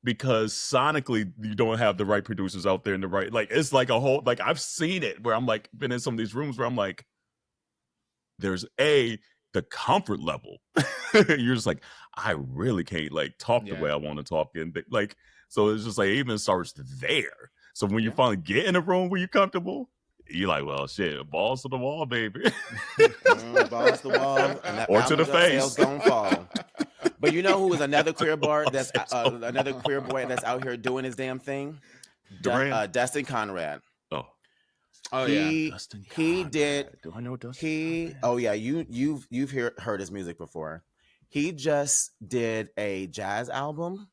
Because sonically you don't have the right producers out there in the right, like it's like a whole, like I've seen it where I'm like been in some of these rooms where I'm like, there's the comfort level. You're just like, I really can't like talk the way I want to talk, and like, so it's just like it even starts there. So when you finally get in a room where you're comfortable, you're like, well, shit, balls to the wall, baby.
Balls to the wall, and that
or to the face.
Gonna fall. But you know who is another queer boy that's out here doing his damn thing? Dustin Conrad. He did.
Do I know Dustin?
Oh yeah, you've heard his music before. He just did a jazz album.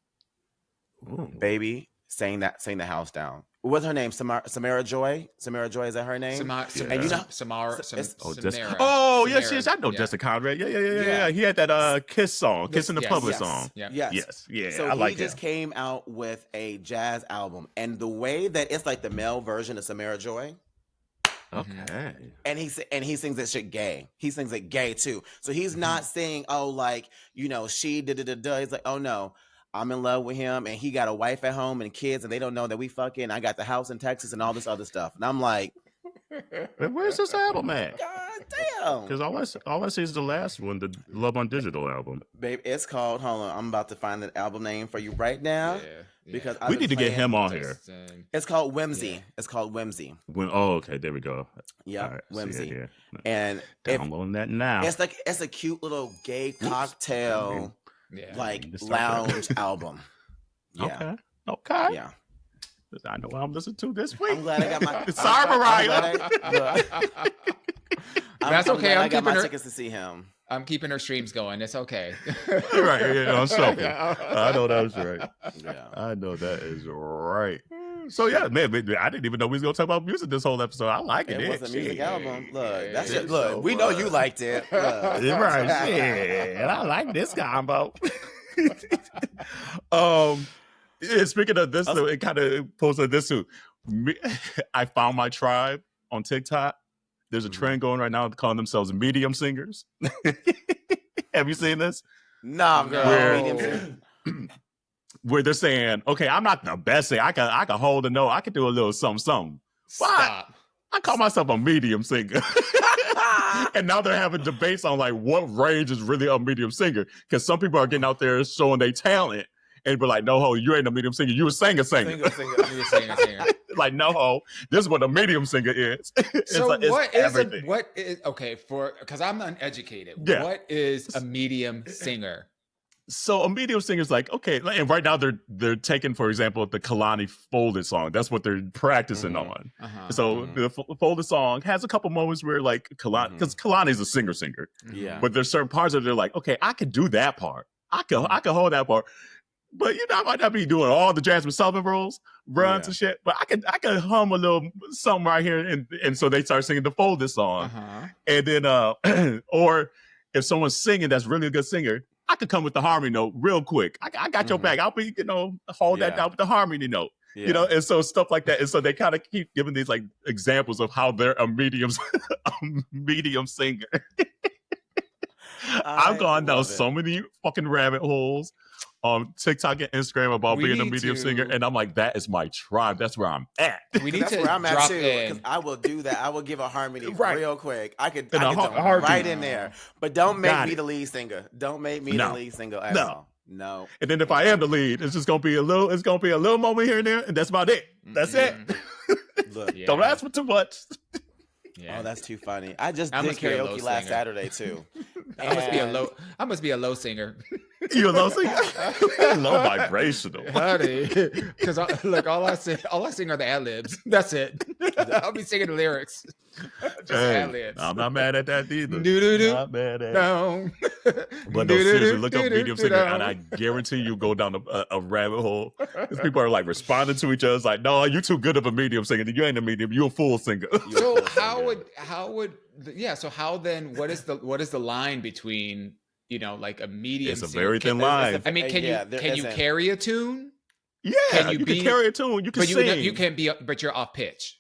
Ooh.
Baby, sang the house down. What's her name? Samara Joy. Samara Joy, is that her name?
And you know Samara.
Yes, I know Justin Conrad. Yeah. He had that Kiss song, Kiss in the Public song.
Yes.
So
I like he just came out with a jazz album, and the way that it's like the male version of Samara Joy.
Okay.
And he sings that shit gay. He sings it gay too. So he's not saying, oh, like, you know, she da. He's like, oh no, I'm in love with him and he got a wife at home and kids and they don't know that we fucking. I got the house in Texas and all this other stuff. And I'm like,
where's this album at?
God damn.
Because all I see is the last one, the Love on Digital album.
Babe, it's called, hold on, I'm about to find the album name for you right now. Because
we need to get him on here.
It's called Whimsy. It's called Whimsy.
Okay, there we go.
Yeah, right,
Whimsy.
And
downloading that now.
It's a cute little gay cocktail, like lounge album. Yeah.
Okay.
Yeah.
I know what I'm listening to this week.
I'm glad I got my.
Sorry, Mariah.
That's okay.
I got my tickets to see him.
I'm keeping her streams going. It's okay.
You're right. Yeah, I'm joking. I know that was right. Yeah. I know that is right. So yeah, man, I didn't even know we was gonna talk about music this whole episode. I like it.
It was a music album. Look, that's it. Look, so we know you liked it.
You're right. Yeah, and I like this combo. Speaking of this, it kind of posted this too. I found my tribe on TikTok. There's a trend going right now calling themselves medium singers. Have you seen this?
Nah, girl.
Where they're saying, okay, I'm not the best singer. I can hold a note. I can do a little something.
Stop.
I call myself a medium singer. And now they're having debates on like what range is really a medium singer. Because some people are getting out there showing their talent. And be like, no ho, you ain't a medium singer. You a singer.
You a singer.
Like, no ho, this is what a medium singer is.
So like, because I'm uneducated. Yeah. What is a medium singer?
So a medium singer is like, okay, and right now they're taking, for example, the Kalani folded song. That's what they're practicing on. So the folded song has a couple moments where like Kalani, because Kalani is a singer.
Yeah.
But there's certain parts of it they're like, okay, I can do that part. I can hold that part. But you know, I might not be doing all the Jasmine Sullivan runs and shit. But I can hum a little something right here, and so they start singing the folded song, and then or if someone's singing that's really a good singer, I could come with the harmony note real quick. I got your back. I'll be hold that down with the harmony note, and so stuff like that. And so they kind of keep giving these like examples of how they're a medium singer. I've gone down so many fucking rabbit holes on TikTok and Instagram about being a medium singer, and I'm like, that is my tribe. That's where I'm at.
We need to where I'm at too, because I will do that. I will give a harmony real quick. I could right in there, but don't make me the lead singer. Don't make me the lead singer at all. No.
And then if I am the lead, it's just gonna be a little moment here and there, and that's about it. That's it. Look, don't ask for too much.
Yeah. Oh, that's too funny. I just did karaoke last Saturday too.
I must be a low singer.
You a low singer? Low vibrational,
honey. Because look, all I sing are the ad libs. That's it. I'll be singing the lyrics. ad-libs.
I'm not mad at that either.
Not
mad at
down.
But no, seriously, look up medium singer, and I guarantee you go down a rabbit hole. Because people are like responding to each other. It's like, no, you too good of a medium singer. You ain't a medium. You a full singer.
So how then what is the line between, like a medium
It's a
singer?
very thin line.
I mean, can you carry a tune?
Yeah, you can carry a tune. You can sing.
You can't be, but you're off pitch.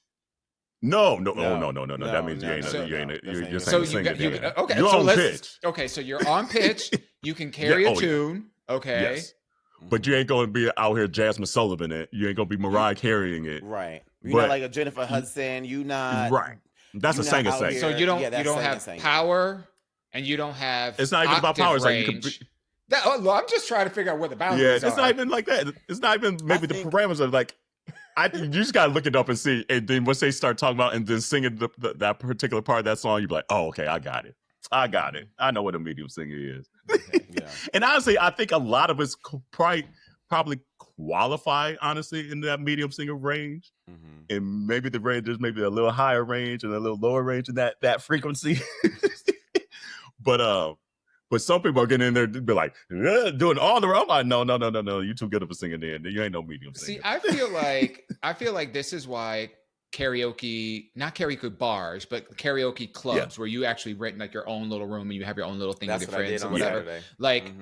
No. That means you're saying singer.
Okay,
you're on pitch.
Okay, so you're on pitch. You can carry a tune. Okay.
Yes. But you ain't going to be out here Jasmine Sullivan it. You ain't going to be Mariah carrying it.
Right. You're not like a Jennifer Hudson. You not.
Right. That's a singer saying.
So you don't have power, and you don't have.
It's not even about power. It's like you can
I'm just trying to figure out where the boundaries are.
Yeah, it's not even like that. It's not even maybe the parameters are like. You just gotta look it up and see, and then once they start talking about and then singing that particular part of that song, you be like, "Oh, okay, I got it. I know what a medium singer is."
Okay, yeah.
And honestly, I think a lot of us probably qualify honestly in that medium singer range, and maybe the range there's maybe a little higher range and a little lower range in that frequency. But some people are getting in there to be like, doing all the I'm like, no. You too good of a singer then. You ain't no medium singer.
See, I feel like this is why karaoke, not karaoke bars, but karaoke clubs where you actually rent like your own little room and you have your own little thing with your friends or whatever. Saturday. Like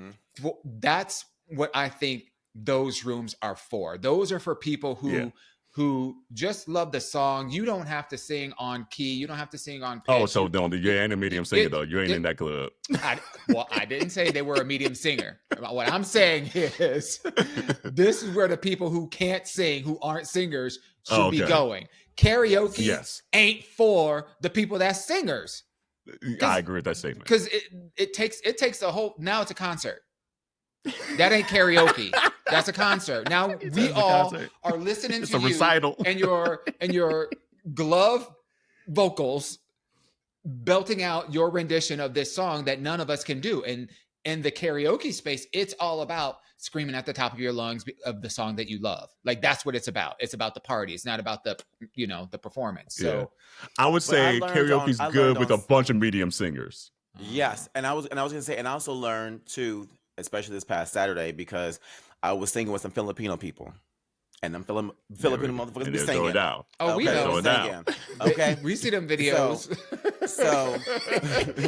that's what I think those rooms are for. Those are for people who just love the song. You don't have to sing on key. You don't have to sing on pitch.
Oh, so you ain't a medium singer though. You ain't in that club.
I didn't say they were a medium singer. What I'm saying is this is where the people who can't sing, who aren't singers, should be going. Karaoke ain't for the people that's singers.
I agree with that statement.
Because it takes the whole, now it's a concert. That ain't karaoke. That's a concert. Now we all are listening to you
recital.
and your glove vocals belting out your rendition of this song that none of us can do. And in the karaoke space, it's all about screaming at the top of your lungs of the song that you love. Like that's what it's about. It's about the party. It's not about the performance. So
I would say karaoke's good with a bunch of medium singers.
Yes, and I was gonna say, and I also learned too, especially this past Saturday, because I was singing with some Filipino people, and them Filipino motherfuckers be singing.
Down.
Oh, we know.
Down.
Okay,
we see them videos.
So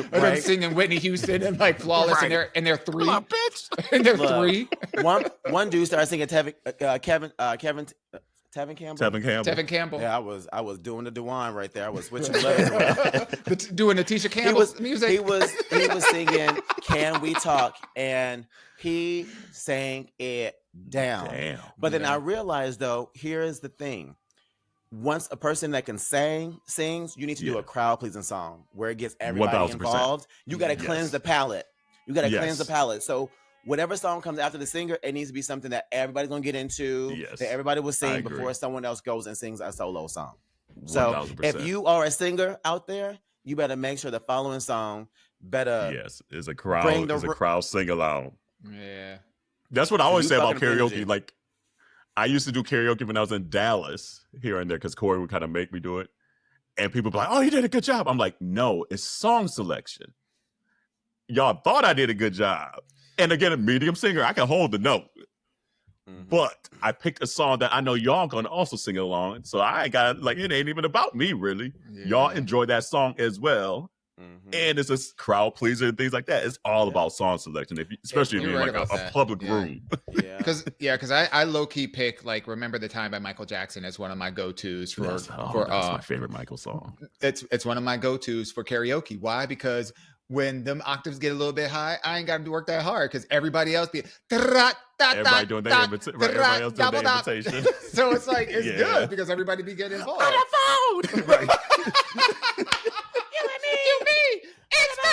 them singing Whitney Houston and like Flawless, and they're three.
Come on, bitch.
And they're three.
One dude started singing Tevin Campbell. Yeah, I was doing the Dawon right there. I was switching letters.
Doing the Tisha Campbell music.
He was singing "Can We Talk," and he sang it down. Damn. But then I realized though, here's the thing. Once a person that can sings, you need to do a crowd pleasing song where it gets everybody
1000%.
involved. You got to cleanse the palate. Cleanse the palate. So whatever song comes after the singer, it needs to be something that everybody's gonna get into, that everybody will sing before someone else goes and sings a solo song. So 1000%. If you are a singer out there, you better make sure the following song
is a crowd sing along.
Yeah,
that's what I always say about karaoke. Like I used to do karaoke when I was in Dallas here and there because Corey would kind of make me do it, and people be like, "Oh, you did a good job." I'm like, "No, it's song selection. Y'all thought I did a good job." And again, a medium singer, I can hold the note. But I picked a song that I know y'all gonna also sing along. So I got it ain't even about me, really. Yeah. Y'all enjoy that song as well. And it's a crowd pleaser and things like that. It's all about song selection, especially if you're in like a public room.
Because I low-key pick like Remember the Time by Michael Jackson as one of my go-tos
that's my favorite Michael song.
It's one of my go-tos for karaoke. Why? Because when them octaves get a little bit high, I ain't got to work that hard because everybody else
everybody doing their invitation.
So it's like it's good because everybody be getting involved.
On the phone, right?
You and me, it's me.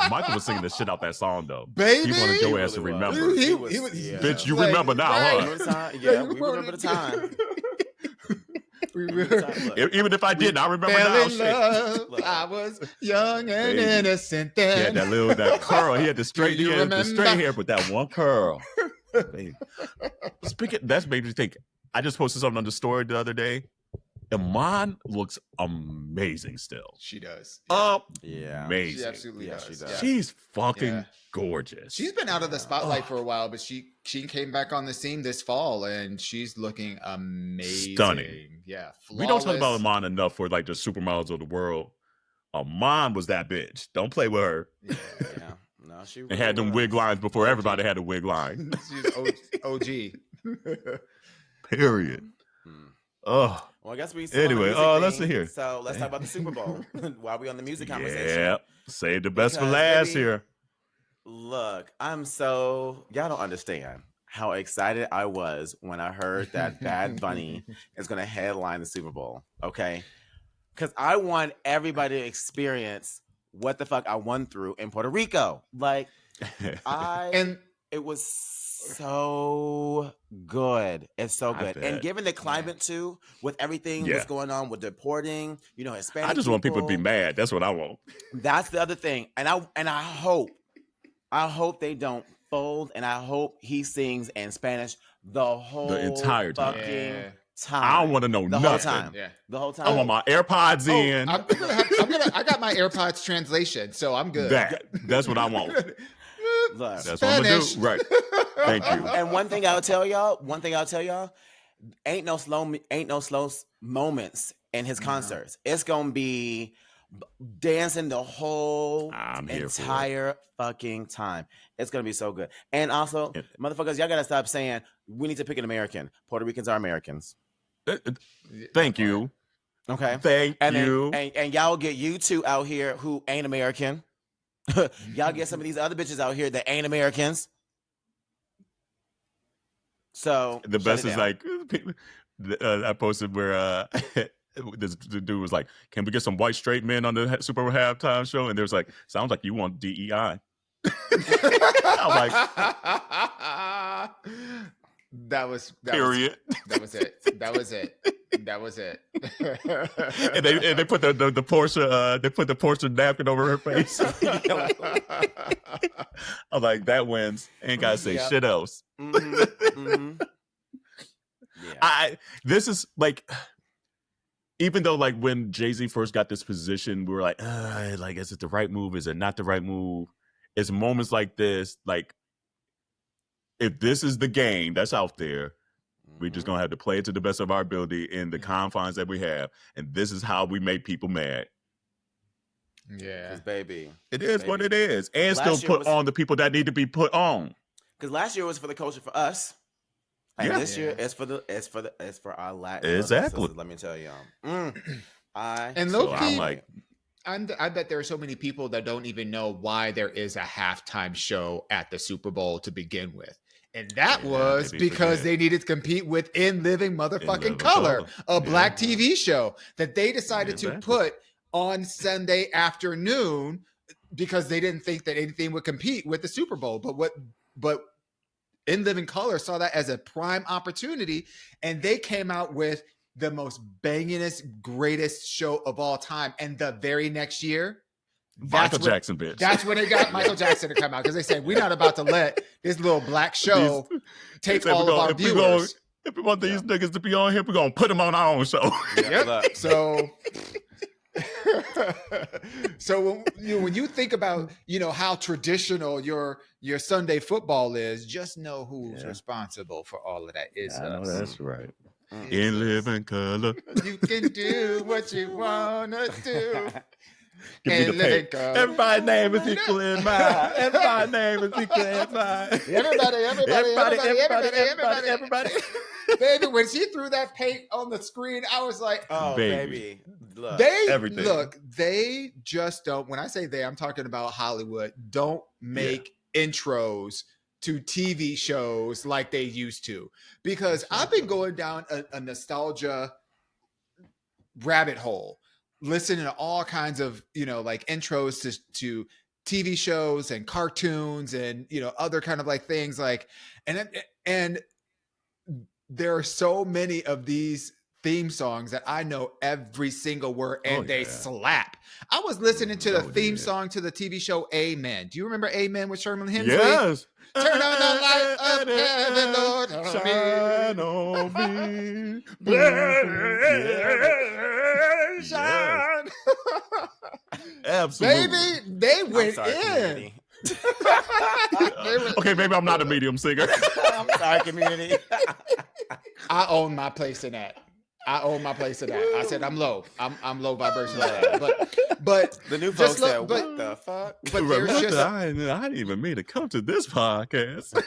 Michael was singing the shit out that song though.
Baby,
he wanted your ass to remember.
He was,
bitch, you remember now, huh?
Yeah, we remember the time.
Even if I didn't, I remember now. Shit.
I was young and innocent then.
He had that curl. He had the straight hair, but that one curl. That's made me think. I just posted something on the story the other day. Iman looks amazing still.
She does.
Yeah.
Amazing.
She absolutely does.
She does.
Yeah.
She's fucking
Yeah.
gorgeous.
She's been out of the spotlight for a while, but she came back on the scene this fall, and she's looking amazing.
Stunning.
Yeah, flawless.
We don't talk about Iman enough for like the supermodels of the world. Iman was that bitch. Don't play with her.
Yeah.
No, she
And had them wig lines before everybody had a wig line.
She's OG.
Period. Oh.
Well, I guess we.
Anyway, let's see here.
So let's talk about the Super Bowl while we on the music conversation.
Yeah. Save the best for
Because,
last
baby,
here.
Look, y'all don't understand how excited I was when I heard that Bad Bunny is going to headline the Super Bowl. Okay, because I want everybody to experience what the fuck I went through in Puerto Rico. Like, it was so good. It's so good. And given the climate too, with everything that's going on with deporting, Hispanic
I just want people to be mad. That's what I want.
That's the other thing. And I hope they don't fold, and I hope he sings in Spanish the entire time. Time.
I don't want to know
the
nothing.
Whole time.
Yeah.
The whole time.
I want my AirPods in.
I got my AirPods translation, so I'm good.
That's what I want.
Look,
that's what I'm gonna do. Right. Thank you.
And one thing I'll tell y'all, ain't no slow moments in his concerts. It's gonna be dancing the whole entire fucking time. It's gonna be so good. And also, motherfuckers, y'all gotta stop saying we need to pick an American. Puerto Ricans are Americans.
Thank you.
Okay.
Thank you.
And y'all get you two out here who ain't American. Y'all get some of these other bitches out here that ain't Americans. So
the best is like I posted where this dude was like, "Can we get some white straight men on the Super Bowl halftime show?" And there's like, "Sounds like you want DEI." I'm like,
that was
period.
That was it.
And they put the Porsche napkin over her face. I'm like, that wins. Ain't gotta say shit else. Yeah. This is like, even though like when Jay-Z first got this position, we were like, is it the right move? Is it not the right move? It's moments like this, like, if this is the game that's out there, we're just gonna have to play it to the best of our ability in the confines that we have, and this is how we make people mad.
Yeah,
baby,
it is what it is, and still put on the people that need to be put on.
Because last year was for the culture for us, and this year it's for our Latin.
Exactly.
Let me tell y'all.
And low key, I bet there are so many people that don't even know why there is a halftime show at the Super Bowl to begin with. And that was because they needed to compete with In Living Motherfucking Color, a black TV show that they decided to put on Sunday afternoon because they didn't think that anything would compete with the Super Bowl. But In Living Color saw that as a prime opportunity, and they came out with the most bangingest, greatest show of all time. And the very next year,
Michael Jackson, bitch.
That's when they got Michael Jackson to come out, because they said, we're not about to let this little black show take all of our viewers.
If we want these niggas to be on here, we're going to put them on our own show.
Yep. So when you think about, how traditional your Sunday football is, just know who's responsible for all of that is us.
I know that's right. In living color.
You can do what you want to do.
Give me the pay. Everybody's name is equal in mine. Everybody's name is equal in mine. Everybody.
Baby, when she threw that paint on the screen, I was like,
"Oh, baby,
look, they just don't." When I say they, I'm talking about Hollywood. Don't make intros to TV shows like they used to, because I've been going down a nostalgia rabbit hole, listening to all kinds of, like intros to TV shows and cartoons and, other kind of like things like, and there are so many of these theme songs that I know every single word and they slap. I was listening to the theme song to the TV show Amen. Do you remember Amen with Sherman Hemsley?
Yes.
Turn on the light of heaven, Lord.
Shine on me.
Shine.
Absolutely.
Baby, they went
Community.
in.
Okay, maybe I'm not a medium singer.
I'm sorry, Community.
I own my place in that. I said I'm low. I'm low vibration. But
the new folks said,
but,
"What the fuck?"
But there's just
I didn't even mean to come to this podcast.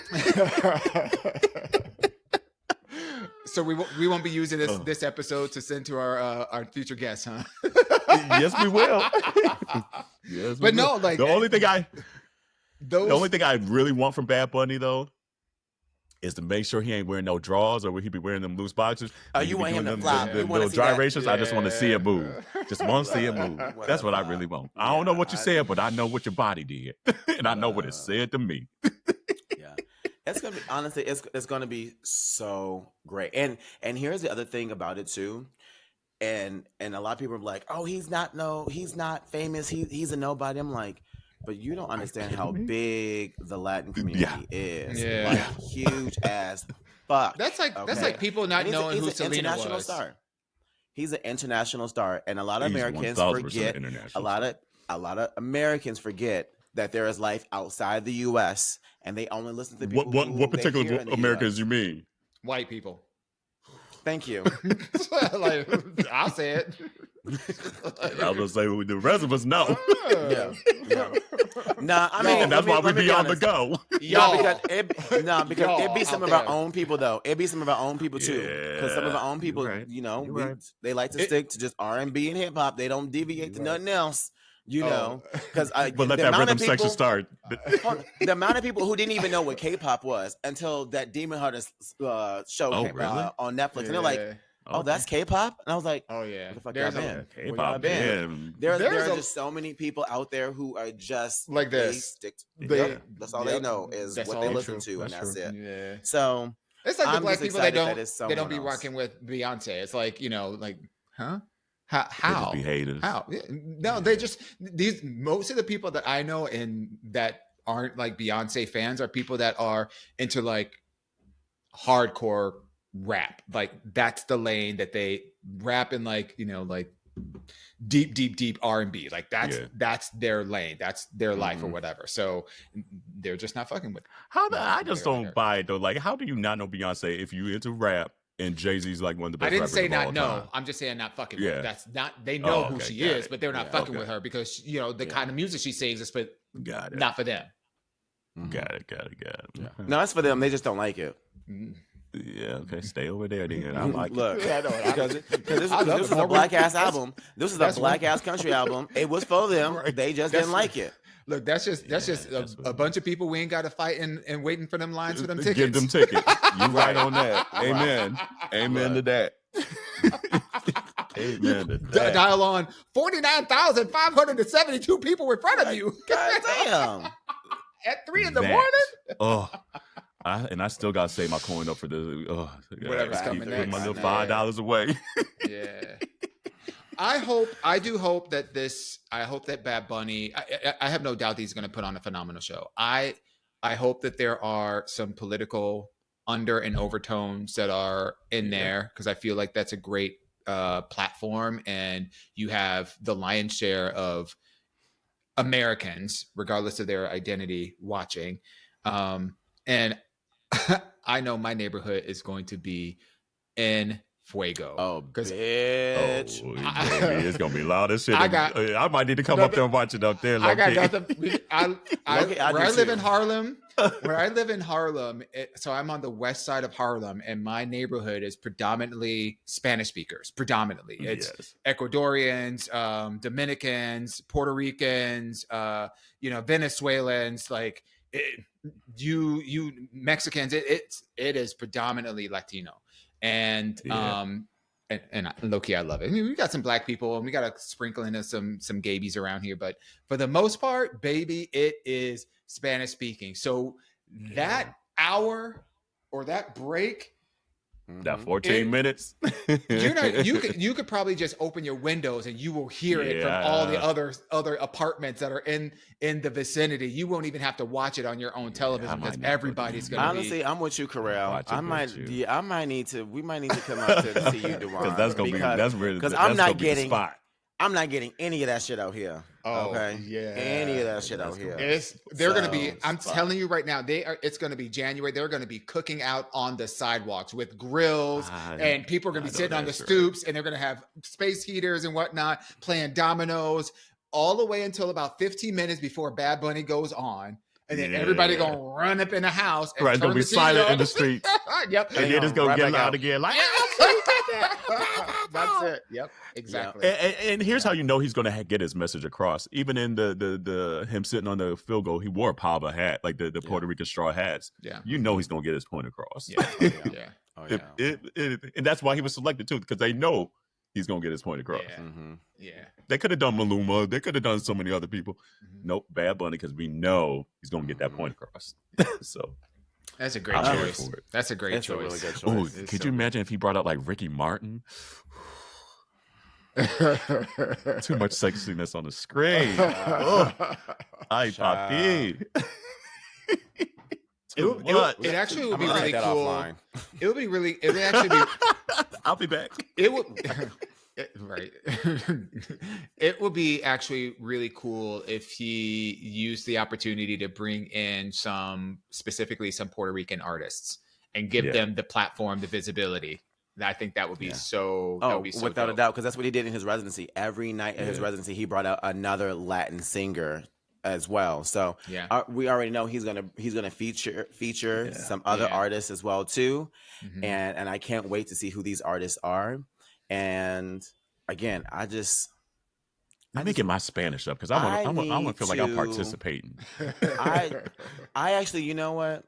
So we won't be using this episode to send to our future guests, huh?
Yes, we will. Yes,
but no, like
the only thing I really want from Bad Bunny though is to make sure he ain't wearing no drawers or will he be wearing them loose boxers.
Oh, you want him to flop?
The little gyrations. I just want to see it move. Just want to see it move. That's what I really want. I don't know what you said, but I know what your body did, and I know what it said to me.
Yeah, it's gonna be honestly, it's gonna be so great. And here's the other thing about it too. And a lot of people are like, "Oh, he's not famous. He's a nobody." I'm like, but you don't understand how big the Latin community is.
Yeah.
Like, huge as fuck.
That's like people not knowing who Selena was.
Star. He's an international star, and a lot of Americans forget. A lot of Americans forget that there is life outside the U.S. and they only listen to people.
What particular Americans you mean?
White people.
Thank you.
Like, I'll say it.
I was gonna say the rest of us know.
Yeah. Nah, I mean,
and that's why we be on the go.
Because it'd be some of our own people though. It'd be some of our own people too. Because some of our own people, they like to stick to just R&B and hip hop. They don't deviate to nothing else. Because
but let that rhythm section start.
The amount of people who didn't even know what K-pop was until that Demon Hunters show came on Netflix, and they're like, "Oh, that's K-pop," and I was like,
"Oh yeah,
what the fuck y'all been?
K-pop,
There are just so many people out there who are just
like this.
That's all they know is what they listen to, and that's it.
Yeah.
So
it's like the black people they don't be
else.
rocking with Beyonce. It's like huh? How?
Just be haters.
How? No, they just most of the people that I know and that aren't like Beyonce fans are people that are into like hardcore rap. Like that's the lane that they rap in, like like deep R&B. Like that's their lane. That's their life or whatever. So they're just not fucking with.
I just don't buy it though. Like, how do you not know Beyonce if you into rap? And Jay-Z's like one of the best.
I didn't say not
know.
Time. I'm just saying not fucking with her. That's not. They know who she is, but they're not fucking with her because the kind of music she sings is for not for them.
Got it.
Yeah. No, it's for them. They just don't like it.
Yeah. Okay. Stay over there, then. I like
Look,
it.
because this was a black ass album. This is a black ass country album. It was for them. They just didn't like it.
Look, that's just a bunch of people we ain't got to fight and waiting for them lines for them tickets.
Give them tickets. You right on that. Amen. Amen to that. Amen to that.
Dial on 49,572 people in front of you.
God damn.
At 3 a.m.
Oh. I still got to save my coin up for this.
Whatever's coming next.
Put my little $5 away.
Yeah. I do hope that Bad Bunny, I have no doubt that he's going to put on a phenomenal show. I hope that there are some political under and overtones that are in there, because I feel like that's a great platform, and you have the lion's share of Americans, regardless of their identity, watching. And I know my neighborhood is going to be in fuego.
Oh, bitch.
It's gonna be loud as shit. I might need to come up there and watch it up there.
Where I live in Harlem. So I'm on the west side of Harlem, and my neighborhood is predominantly Spanish speakers. It's Ecuadorians, Dominicans, Puerto Ricans, Venezuelans, like you Mexicans. It is predominantly Latino. And low-key, I love it. I mean, we got some black people, and we got a sprinkle in some gabies around here, but for the most part, baby, it is Spanish speaking. So that hour or that break
That 14 minutes.
You could probably just open your windows and you will hear it from all the other apartments that are in the vicinity. You won't even have to watch it on your own television because everybody's going to be.
Honestly, I'm with you, Carell. We might need to come up to see you, Dawon. Because I'm not getting any of that shit out here.
Oh,
okay.
Yeah.
Any of that shit out here.
They're going to be, I'm telling you right now, it's going to be January. They're going to be cooking out on the sidewalks with grills and people are going to be sitting on the stoops and they're going to have space heaters and whatnot, playing dominoes all the way until about 15 minutes before Bad Bunny goes on. And then everybody going to run up in the house. And
it's going to be silent in the street.
Yep.
And then it's going to get loud again. Like,
that's it. Yep. Exactly.
And here's how you know he's going to get his message across. Even in the him sitting on the field goal, he wore a pava hat, like the Puerto Rican straw hats.
Yeah.
You know he's going to get his point across.
Yeah.
And that's why he was selected too, because they know he's going to get his point across.
Yeah.
They could have done Maluma. They could have done so many other people. Nope, Bad Bunny, because we know he's going to get that point across. So
that's a great choice. That's a great choice.
A really good choice.
Oh, could you imagine if he brought out like Ricky Martin? Too much sexiness on the screen. Ay, papi.
It actually would be really cool. It would actually be.
I'll be back.
It would. Right. It would be actually really cool if he used the opportunity to bring in specifically some Puerto Rican artists and give them the platform, the visibility. I think that would be so.
Oh,
would be so
without
dope.
a doubt, because that's what he did in his residency. Every night in his residency, he brought out another Latin singer as well. So we already know he's gonna feature some other artists as well too, and I can't wait to see who these artists are. And again, I
making my Spanish up because I want to feel like I'm participating.
I actually, you know what?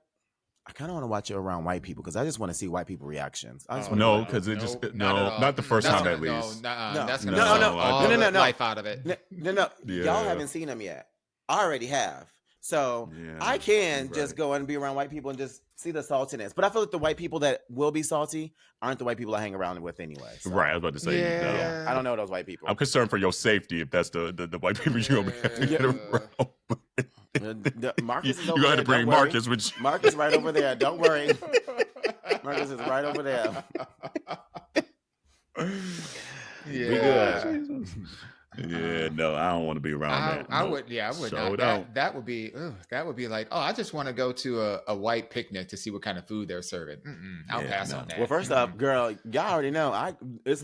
I kind of want to watch it around white people because I just want to see white people reactions.
No, because not the first time at least.
That's gonna no life out of it.
No. Y'all haven't seen them yet. I already have. So I can just go and be around white people and just see the saltiness. But I feel like the white people that will be salty aren't the white people I hang around with anyway. So.
Right, I was about to say.
I don't know those white people.
I'm concerned for your safety if that's the white people you're going to get around.
Marcus is
over there. You got to bring Marcus with you.
Marcus right over there. Don't worry. Marcus is right over there.
We
good.
Yeah, no, I don't want to be around that.
I would not. That would be like, I just want to go to a white picnic to see what kind of food they're serving. I'll pass on that.
Well, first up, girl, y'all already know it's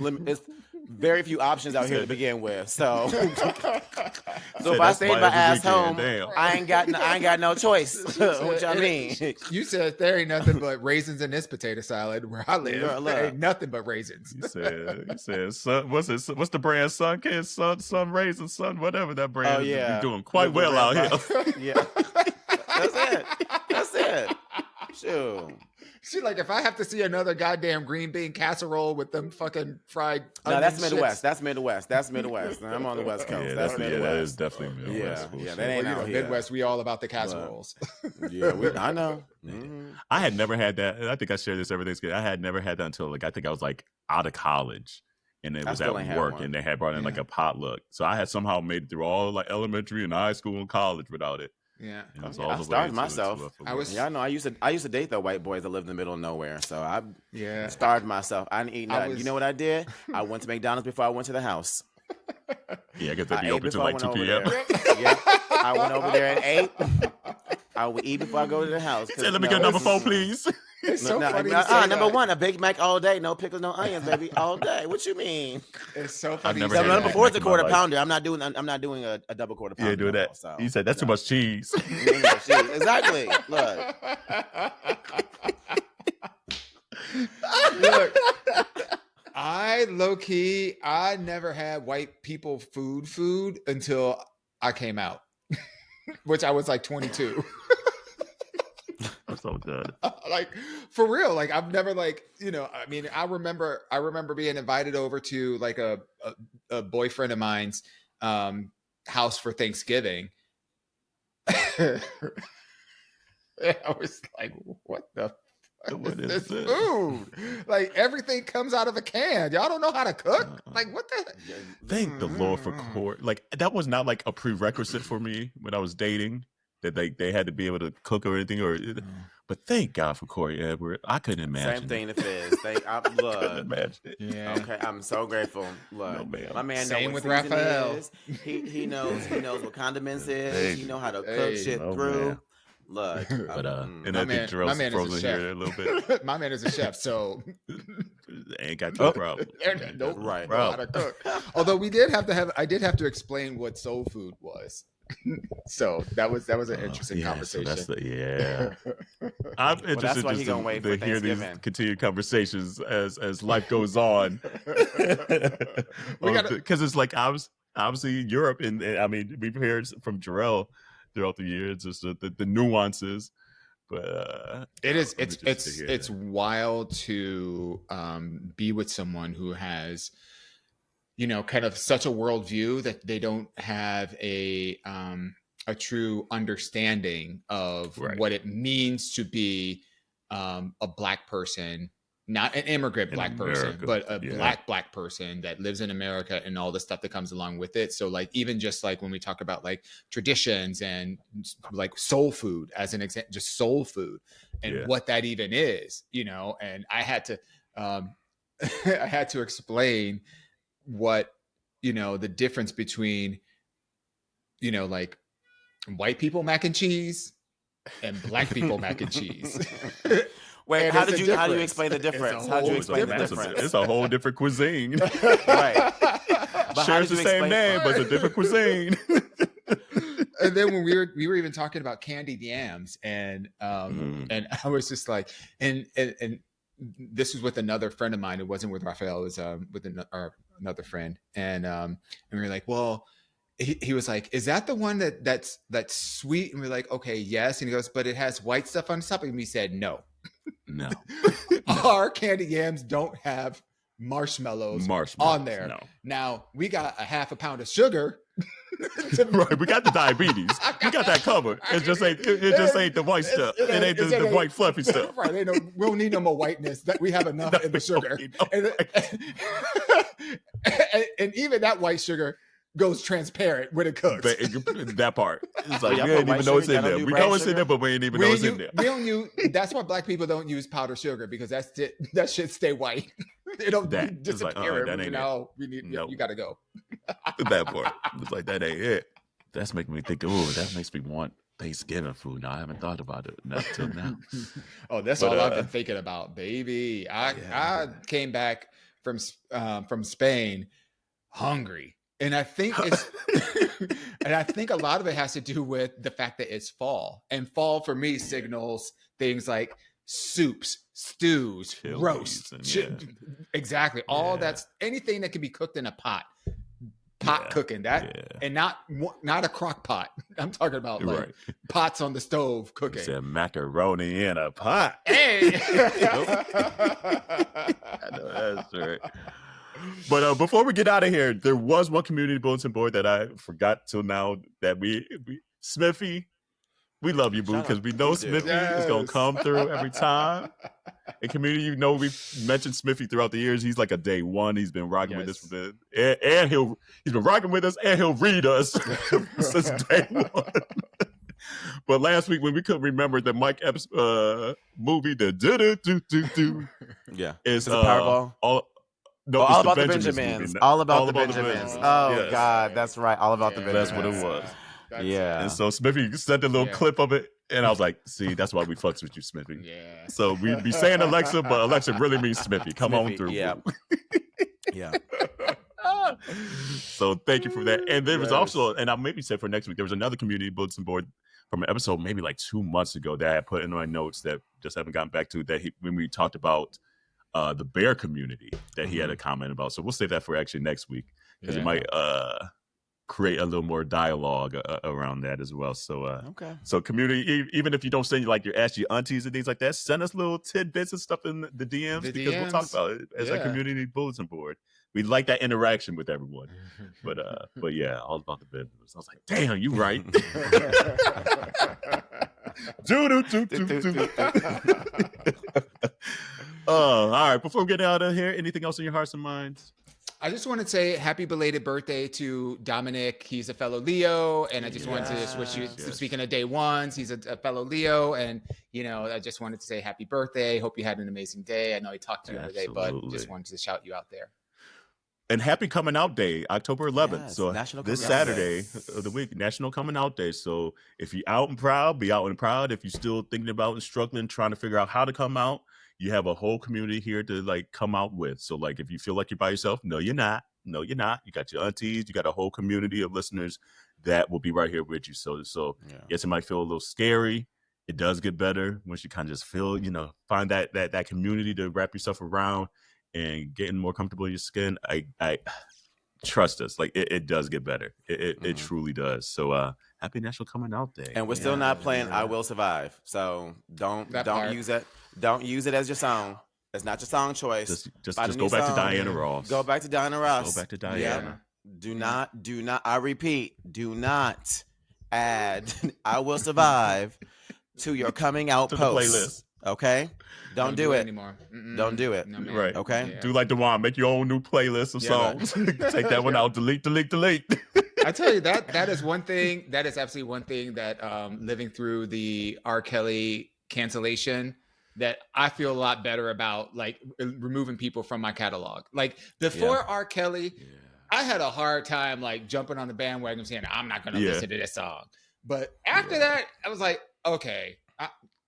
very few options out here to begin with. So if I stayed my ass home, I ain't got no choice. What y'all mean?
You said there ain't nothing but raisins in this potato salad where I live. There ain't nothing but raisins.
You said, son, what's the brand? Sun Kids, Sun Raisins, Sun, whatever that brand is. Be doing quite well out here.
Yeah, that's it. Sure.
She like, if I have to see another goddamn green bean casserole with them fucking fried.
No, that's Midwest. That's Midwest. I'm on the West Coast. That's Midwest.
That is definitely Midwest.
Yeah, that ain't out here.
Midwest. We all about the casseroles.
I know.
I had never had that. I think I share this every Thanksgiving. I had never had that until I think I was out of college. And it was at work, and they had brought in a potluck. So I had somehow made it through all everelementary and high school and college without it.
Yeah,
I starved myself. I used to date the white boys that lived in the middle of nowhere. So I starved myself. I didn't eat nothing. You know what I did? I went to McDonald's before I went to the house.
Yeah, I guess they'd be open till 2 p.m.
I went over there and ate. I would eat before I go to the house.
Said, let me get number 4, please.
It's so funny.
Number 1, a Big Mac all day, no pickles, no onions, baby, all day. What you mean?
It's so funny.
Number 4 is a quarter pounder. I'm not doing a double quarter pounder.
Yeah, do that. So, you said that's too much cheese.
Exactly.
Look. I never had white people food until I came out, which I was like 22.
That's so good.
Like for real. Like I've never I remember being invited over to like a boyfriend of mine's house for Thanksgiving. I was like, what the
What is
It's
this?
food. Like everything comes out of a can. Y'all don't know how to cook. Like what the?
Thank the Lord for Corey. Like that was not like a prerequisite for me when I was dating that they had to be able to cook or anything. But thank God for Corey Edward. I couldn't imagine.
Same thing if it is.
I couldn't imagine it.
Yeah.
Okay, I'm so grateful. Look,
No, man.
my man
Same
knows
with
what season
Raphael.
is. He knows what condiments is.
Hey.
He know how to cook
Hey.
shit
Oh,
through.
man.
Look,
But and
My
I
man-
think Jarrell's
my man is a
frozen
chef.
here a little bit.
My man is a chef, so
Ain't got no problem.
nope,
Right.
know how to cook. Although I did have to explain what soul food was. So that was an interesting
Yeah,
conversation.
So I'm interested
that's why he
just
gonna wait
to
for
hear these
Thanksgiving.
continued conversations as life goes on. Because it's like obviously Europe, and I mean we've heard from Jarrell throughout the years just the nuances. But
it's wild to be with someone who has, kind of such a worldview that they don't have a true understanding of what it means to be a Black person, not an immigrant Black person, but a Black person that lives in America and all the stuff that comes along with it. So like, even just like when we talk about like traditions and like soul food as an example, just soul food and what that even is, and I had to, I had to explain what, the difference between, like white people mac and cheese and Black people mac and cheese.
Wait,
And
how
it's
do
a
you
difference.
explain the difference? How do you
whole
explain the
difference.
difference?
It's a whole different cuisine.
Right. But how
Shares
did
the
you
same
explain-
name, but it's a different cuisine.
And then when we were even talking about candied yams, and and I was just like, and this was with another friend of mine. It wasn't with Raphael. It was with another friend, and we were like, well. He was like, is that the one that's sweet? And we're like, okay, yes. And he goes, but it has white stuff on top. And we said, no. Our candy yams don't have marshmallows on there.
No.
Now we got a half a pound of sugar.
Right, we got the diabetes. We got that covered. It just ain't the white stuff. It ain't the white fluffy stuff.
Right. We don't need no more whiteness. That we have enough in the sugar. And even that white sugar goes transparent when it cooks.
That part. It's like
y'all
we
put
ain't
white
even know it's
sugar?
in
Y'all
there.
do
We
brown
know it's in
sugar?
there, but we ain't even know it's in there.
We don't use. That's why Black people don't use powdered sugar, because that shit stay white. They don't disappear.
That ain't it.
We need.
Nope.
You got to go.
That part. It's like that ain't it. That's making me think. Oh, that makes me want Thanksgiving food. Now I haven't thought about it until now.
Oh, that's all I've been thinking about, baby. I came back from Spain hungry. And I think a lot of it has to do with the fact that it's fall. And fall for me signals things like soups, stews,
Chilies,
roasts. Exactly. All that's anything that can be cooked in a pot. Cooking and not a crock pot. I'm talking about like pots on the stove cooking.
You said macaroni in a pot.
Hey.
I know that's right. But before we get out of here, there was one community bulletin board that I forgot till now that we Smithy, we love you, boo, because we know Smithy is gonna come through every time. And community, we've mentioned Smithy throughout the years. He's like a day one. He's been rocking with us and he's been rocking with us, and he'll read us since day one. But last week when we couldn't remember the Mike Epps movie, the do is
it Powerball?
All
about the Benjamins. All about the Benjamins. Oh God, that's right. All about the Benjamins.
That's what it was. And so Smithy sent a little clip of it, and I was like, "See, that's why we fucks with you, Smithy."
Yeah.
So we be saying Alexa, but Alexa really means Smithy. Come on through.
Yeah. Yeah.
So thank you for that. And there was also, and I'll maybe say for next week, there was another community bulletin board from an episode maybe like 2 months ago that I put in my notes that just haven't gotten back to, that when we talked about the bear community that he had a comment about. So we'll save that for actually next week, because it might create a little more dialogue around that as well. So so community, even if you don't send like your ask your aunties and things like that, send us little tidbits and stuff in the DMs, because we'll talk about it as a community bulletin board. We like that interaction with everyone. But yeah, all about the business. I was like, damn, you right. do. All right. Before we get out of here, anything else in your hearts and minds?
I just want to say happy belated birthday to Dominic. He's a fellow Leo, and I just wanted to just wish you. Speaking of day ones, he's a fellow Leo, and I just wanted to say happy birthday. Hope you had an amazing day. I know he talked to you the other day, but just wanted to shout you out there.
And happy Coming Out Day, October 11th.
Yes,
so this Saturday of the week, National Coming Out Day. So if you're out and proud, be out and proud. If you're still thinking about and struggling, trying to figure out how to come out, you have a whole community here to like come out with. So like if you feel like you're by yourself, no, you're not. No, you're not. You got your aunties, you got a whole community of listeners that will be right here with you. So yes, it might feel a little scary. It does get better once you kind of just feel, find that community to wrap yourself around and getting more comfortable in your skin. I trust us. Like it does get better. It truly does. So happy National Coming Out Day.
And we're still not playing I Will Survive. So don't use it. Don't use it as your song. It's not your song choice.
Just go back to Diana Ross.
Go back to Diana Ross.
Go back to Diana.
Yeah. Do not, I repeat, do not add I Will Survive to your coming out post.
The playlist.
Okay? Don't do it
anymore.
Don't do it.
No,
right.
Okay?
Yeah. Do like Dawon, make your own new playlist of songs. Take that one out, delete.
I tell you, that is one thing, that is absolutely one thing that living through the R. Kelly cancellation, that I feel a lot better about, like removing people from my catalog. Like before R. Kelly, I had a hard time like jumping on the bandwagon saying, I'm not going to listen to this song. But after that, I was like, okay.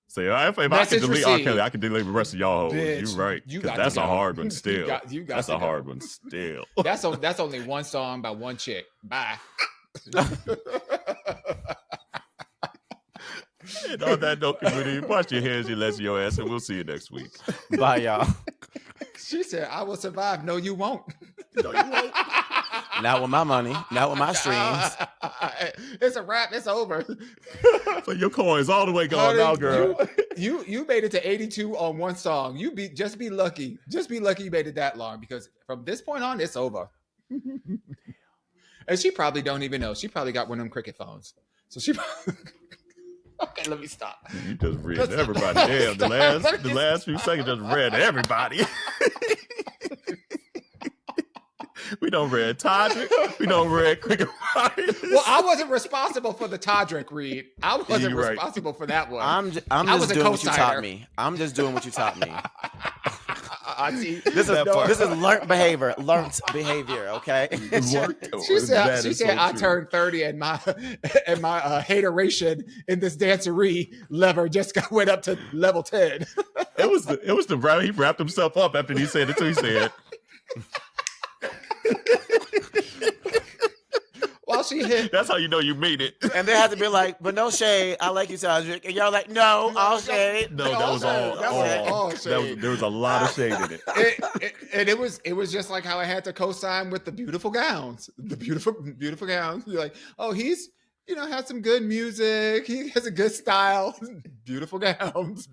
So if I can delete R. Kelly, I can delete the rest of y'all. You're right. That's a hard one still. That's a hard one still.
That's only one song by one chick. Bye.
And on that note, community, wash your hands, your legs, your ass, and we'll see you next week.
Bye, y'all.
She said, I will survive. No, you won't.
No, you won't.
Not with my money. Not with my streams.
It's a wrap. It's over.
So your coin's all the way gone now, girl.
You made it to 82 on one song. Just be lucky. Just be lucky you made it that long, because from this point on, it's over. And she probably don't even know. She probably got one of them cricket phones. So she okay, let me stop.
You just read everybody. Damn, the last few seconds just read everybody. We don't read Todrick. We don't read Cricket Wireless.
Well, I wasn't responsible for the Todrick read. I wasn't responsible for that one.
I'm just doing what you taught me. I'm just doing what you taught me. This is learned behavior. Okay.
She said I turned 30 and my hateration in this dancery lever just went up to level 10.
It was the rap. He wrapped himself up after he said it. So he said.
Well, she hit.
That's how you know you mean it.
And they had to be like, but no shade. I like you, Todrick. And y'all like, no, all shade.
No, that was all shade. There was a lot of shade in it.
And it was just like how I had to co-sign with the beautiful gowns. The beautiful gowns. You're like, oh, he's has some good music. He has a good style. Beautiful gowns.